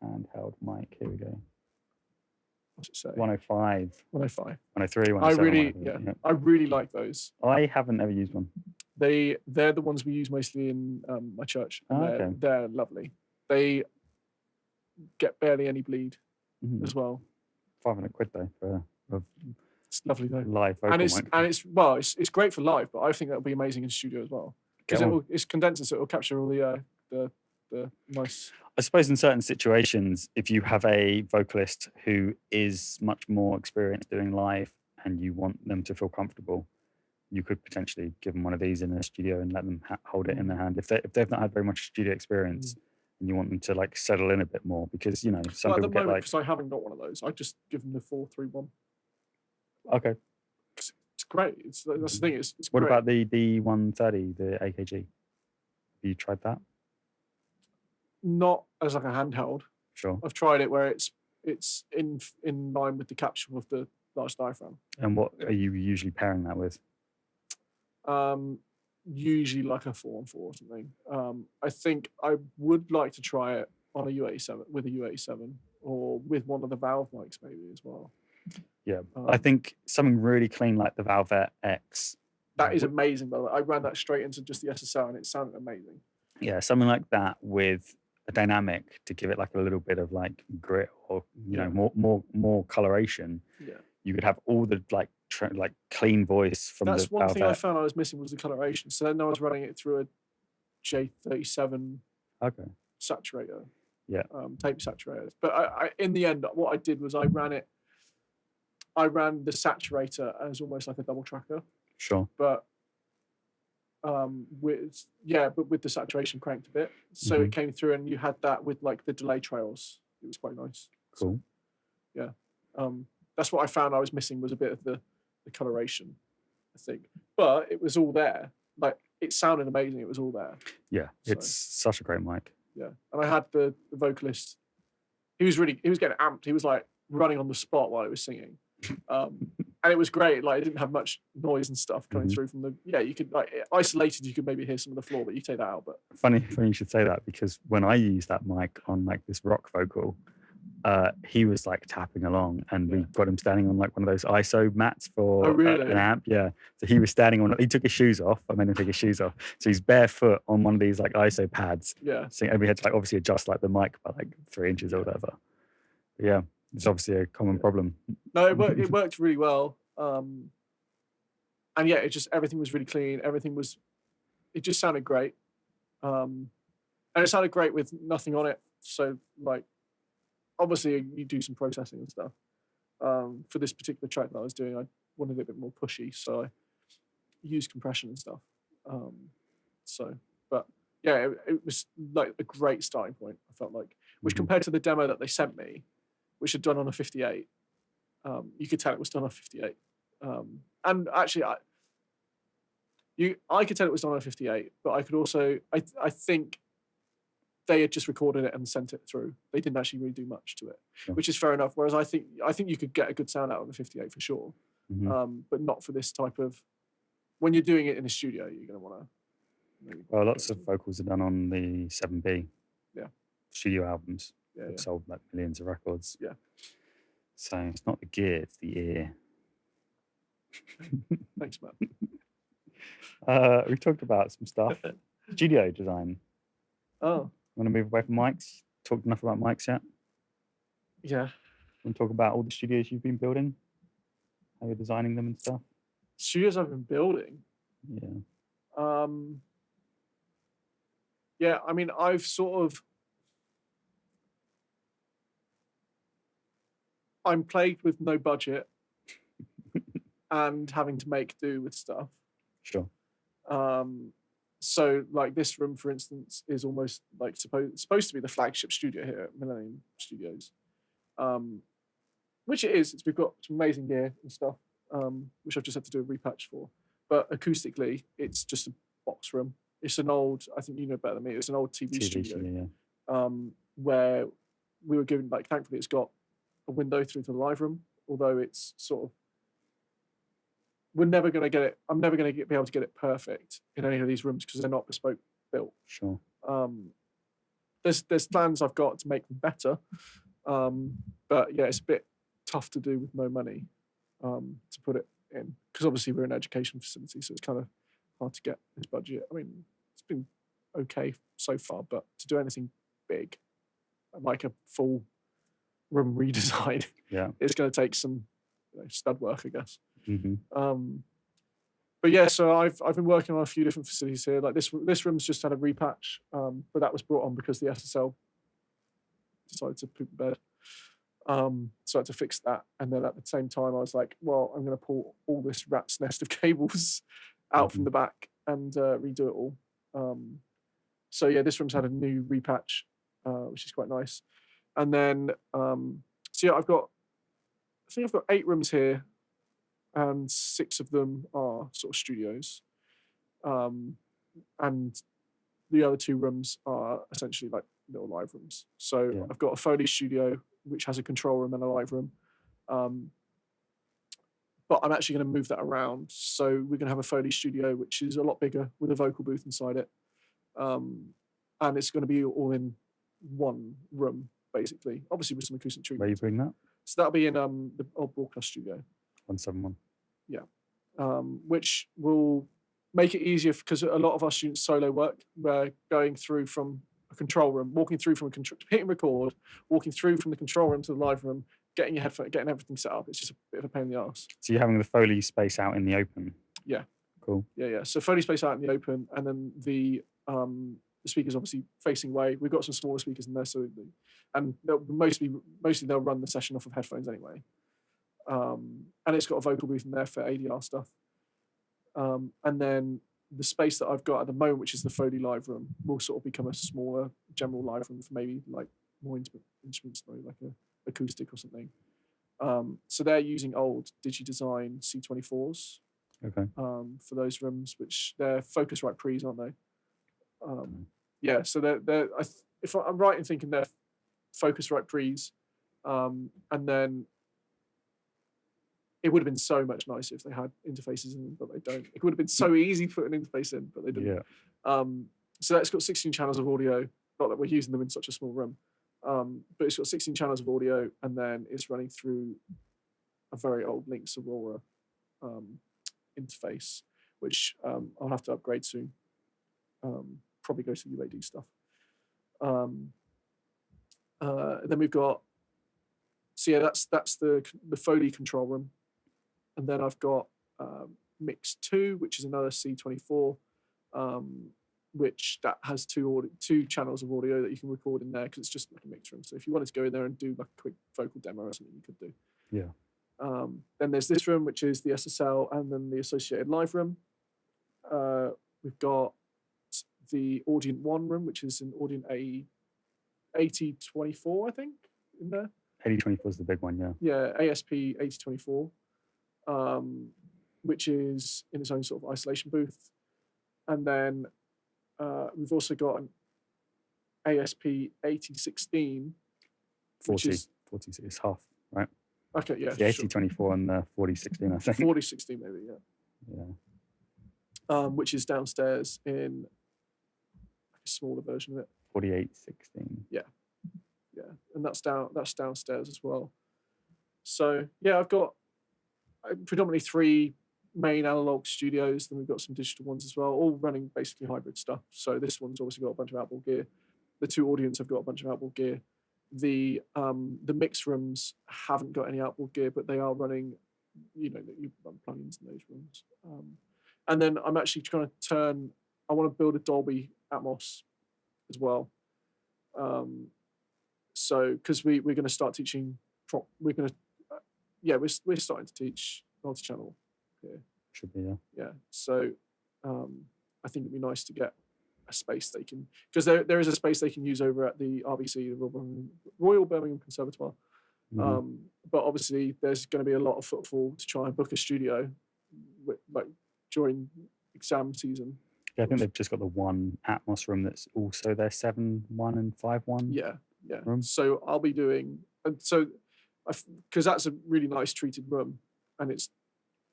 Handheld mic. Here we go. What's it say? 105. 105. 103, 107. I really like those. I haven't ever used one. They're the ones we use mostly in my church. Okay. They're lovely. They get barely any bleed as well. 500 quid though for it's lovely though. Live vocal it's great for live, but I think that'll be amazing in studio as well because it's condenser, so it will capture all the nice. I suppose in certain situations, if you have a vocalist who is much more experienced doing live and you want them to feel comfortable, you could potentially give them one of these in the studio and let them hold it in their hand. If they've not had very much studio experience and you want them to like settle in a bit more, because some people get like. Because I haven't got one of those, I just give them the 4-3-1. Okay. It's great. That's the thing. It's what great. about the 130, the AKG? Have you tried that? Not as like a handheld. Sure. I've tried it where it's in line with the capture of the large diaphragm. And what are you usually pairing that with? Usually like a 4-on-4 or something. I think I would like to try it on a U87 with a U87 or with one of the Valve mics maybe as well. Yeah, I think something really clean like the Valve X. That is amazing, by the way. I ran that straight into just the SSL and it sounded amazing. Yeah, something like that with a dynamic to give it like a little bit of like grit or more coloration. Yeah, you could have all the like clean voice from. That's the one Valve thing I found I was missing was the coloration. So then I was running it through a J37 saturator. Yeah, tape saturators. But I in the end, what I did was I ran the saturator as almost like a double tracker. Sure. But with the saturation cranked a bit, so it came through, and you had that with like the delay trails. It was quite nice. Cool. So, yeah, that's what I found I was missing was a bit of the coloration. I think. But it was all there. Like, it sounded amazing. It was all there. Yeah, So- it's such a great mic. Yeah. And I had the vocalist. He was getting amped. He was like running on the spot while he was singing. And it was great. Like, it didn't have much noise and stuff coming through from the. Yeah, you could like isolated. You could maybe hear some of the floor, but you take that out. But Funny you should say that, because when I used that mic on like this rock vocal, he was like tapping along, and we got him standing on like one of those ISO mats for Oh, really? an amp. Yeah, so he was standing on. He took his shoes off. I made him take his shoes off. So he's barefoot on one of these like ISO pads. yeah, And we had to like obviously adjust like the mic by like 3 inches or whatever. But yeah, it's obviously a common problem. no, it worked really well. And yeah, everything was really clean. It just sounded great. And it sounded great with nothing on it. So like, obviously you do some processing and stuff. For this particular track that I was doing, I wanted it a bit more pushy, so I used compression and stuff. But yeah, it was like a great starting point, I felt like, which compared to the demo that they sent me, which had done on a 58, you could tell it was done on a 58. And actually, I could tell it was done on a 58, but I could also, I think they had just recorded it and sent it through. They didn't actually really do much to it, which is fair enough. Whereas I think you could get a good sound out of a 58 for sure, but not for this type of. When you're doing it in a studio, you're going to want to. Well, lots of vocals are done on the 7B. Yeah. Studio albums. Yeah, They've sold like millions of records. Yeah. So it's not the gear, it's the ear. Thanks, man. We talked about some stuff. Studio design. Oh. Want to move away from mics? Talked enough about mics yet? Yeah. Want to talk about all the studios you've been building? How you're designing them and stuff? Studios I've been building. Yeah. Yeah, I mean, I'm plagued with no budget and having to make do with stuff. Sure. So like this room, for instance, is almost like supposed to be the flagship studio here at Millennium Studios, which it is. We've got some amazing gear and stuff, which I've just had to do a repatch for. But acoustically, it's just a box room. It's an old, I think you know better than me, it's an old TV studio. Yeah. Where we were given, like, thankfully it's got a window through to the live room, although it's sort of, I'm never going to be able to get it perfect in any of these rooms because they're not bespoke built. Sure. There's plans I've got to make them better, but yeah, it's a bit tough to do with no money to put it in, because obviously we're an education facility, so it's kind of hard to get this budget. I mean, it's been okay so far, but to do anything big, like a full room redesign, it's going to take some stud work, I guess. But yeah, so I've been working on a few different facilities here. Like this room's just had a repatch, but that was brought on because the SSL decided to poop the bed. So I had to fix that, and then at the same time I was like, well, I'm going to pull all this rat's nest of cables out from the back and redo it all. So yeah, this room's had a new repatch, which is quite nice. And then so yeah, I think I've got 8 rooms here, and 6 of them are sort of studios, and the other 2 rooms are essentially like little live rooms. So I've got a Foley studio which has a control room and a live room, but I'm actually going to move that around. So we're going to have a Foley studio which is a lot bigger with a vocal booth inside it, and it's going to be all in one room basically, obviously with some acoustic treatment. Where are you putting that? So that'll be in the old broadcast studio. 171. Yeah. Which will make it easier because a lot of our students solo work. We're going through from a control room, walking through from hitting record, walking through from the control room to the live room, getting your headphone, getting everything set up. It's just a bit of a pain in the arse. So you're having the Foley space out in the open? Yeah. Cool. Yeah. So Foley space out in the open, and then the speakers obviously facing away. We've got some smaller speakers in there, and they'll mostly they'll run the session off of headphones anyway. And it's got a vocal booth in there for ADR stuff. And then the space that I've got at the moment, which is the Foley live room, will sort of become a smaller general live room for maybe like more instruments, like a acoustic or something. So they're using old DigiDesign C24s. Okay. For those rooms, which they're Focusrite Pre's, aren't they? Yeah, so they're if I'm right in thinking they're Focusrite Pre's, and then it would have been so much nicer if they had interfaces in them, but they don't. It would have been so easy to put an interface in, but they didn't. Yeah. So that's got 16 channels of audio. Not that we're using them in such a small room, but it's got 16 channels of audio, and then it's running through a very old Lynx Aurora interface, which I'll have to upgrade soon. Probably go to UAD stuff. Then we've got, so yeah, that's the Foley control room, and then I've got Mix 2, which is another C24, which that has two channels of audio that you can record in there because it's just like a mix room. So if you wanted to go in there and do like a quick vocal demo or something, you could do. Yeah. Then there's this room, which is the SSL, and then the associated live room. We've got the Audient 1 room, which is an Audient A8024, I think, in there. 8024 is the big one, yeah. Yeah, ASP 8024, which is in its own sort of isolation booth. And then we've also got an ASP 8016. 40 is half, right? Okay, yeah. The 8024 and the 4016, I think. 4016 maybe, yeah. Yeah. Which is downstairs in a smaller version of it. 4816. Yeah, and that's downstairs as well. So yeah, I've got predominantly 3 main analog studios. Then we've got some digital ones as well, all running basically hybrid stuff. So this one's obviously got a bunch of outboard gear. The 2 Audients have got a bunch of outboard gear. The mix rooms haven't got any outboard gear, but they are running, you run plugins in those rooms. And then I'm actually trying to I want to build a Dolby Atmos as well. So because we're going to start teaching, we're starting to teach multi-channel here. Should be, yeah. Yeah. So I think it'd be nice to get a space they can, because there is a space they can use over at the RBC, the Royal Birmingham Conservatoire. Mm-hmm. But obviously there's going to be a lot of footfall to try and book a studio during exam season. Yeah, I think they've just got the one Atmos room that's also their 7.1 and 5.1. Yeah. Room. So I'll be doing, because that's a really nice treated room, and it's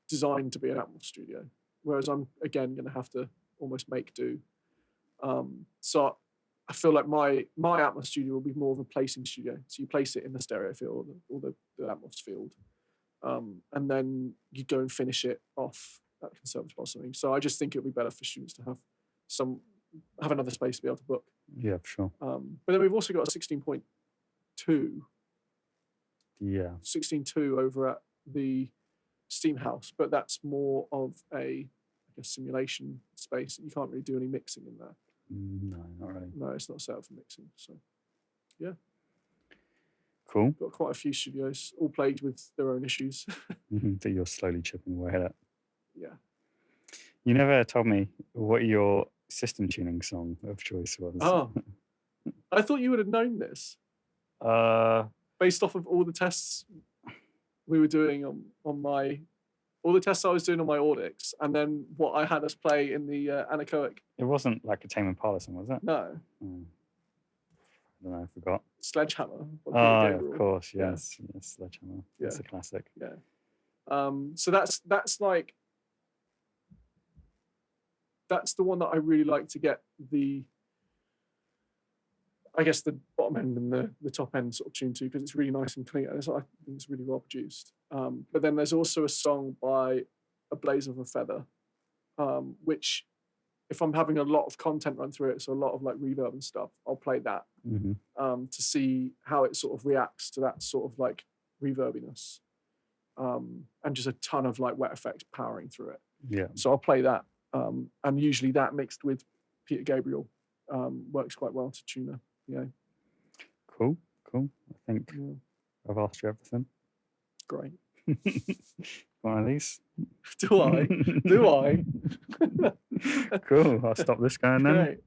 designed to be an Atmos studio. Whereas I'm again going to have to almost make do. So I feel like my Atmos studio will be more of a placing studio. So you place it in the stereo field or the Atmos field, and then you go and finish it off at Conservatoire or something. So I just think it would be better for students to have another space to be able to book. Yeah, for sure. But then we've also got a 16.2. Yeah. 16.2 over at the Steam House, but that's more of a simulation space. You can't really do any mixing in there. No, not really. No, it's not set up for mixing. So, yeah. Cool. Got quite a few studios, all plagued with their own issues. That you're slowly chipping away at. Yeah. You never told me what your system tuning song of choice was. Oh, I thought you would have known this. Based off of all the tests we were doing on all the tests I was doing on my Audix, and then what I had us play in the anechoic. It wasn't like a Tame Impala song, was it? No. I don't know, I forgot. Sledgehammer. Oh, of course, yes. Yeah. Yes, Sledgehammer. Yeah. It's a classic. Yeah. So that's like, that's the one that I really like to get the bottom end and the top end sort of tuned to, because it's really nice and clean. I think it's really well produced. But then there's also a song by A Blaze of a Feather, which, if I'm having a lot of content run through it, so a lot of like reverb and stuff, I'll play that to see how it sort of reacts to that sort of like reverbiness, and just a ton of like wet effects powering through it. Yeah. So I'll play that, and usually that mixed with Peter Gabriel works quite well to tuner. Yeah. Cool. I think I've asked you everything. Great. One of these? Do I? Cool. I'll stop this going then. Great.